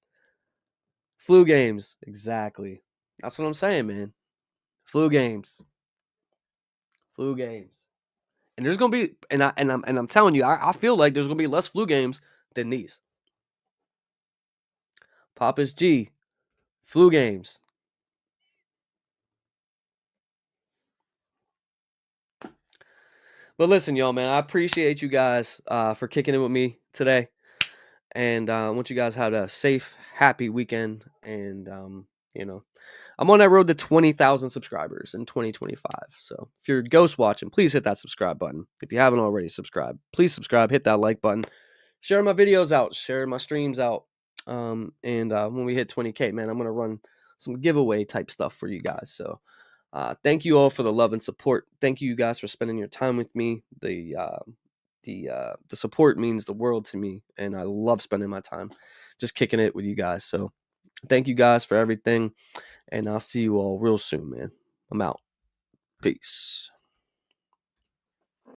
flu games. Exactly. That's what I'm saying, man. Flu games, flu games. And there's gonna be, and I'm telling you, I feel like there's gonna be less flu games than these. Papa's G, flu games. But listen, y'all, man, I appreciate you guys for kicking it with me today. And I want you guys to have a safe, happy weekend. And, I'm on that road to 20,000 subscribers in 2025. So if you're ghost watching, please hit that subscribe button. If you haven't already subscribed, please subscribe, hit that like button, share my videos out, share my streams out. And when we hit 20K, man, I'm going to run some giveaway type stuff for you guys. So thank you all for the love and support. Thank you guys for spending your time with me. The support means the world to me, and I love spending my time just kicking it with you guys. So thank you guys for everything, and I'll see you all real soon, man. I'm out. Peace.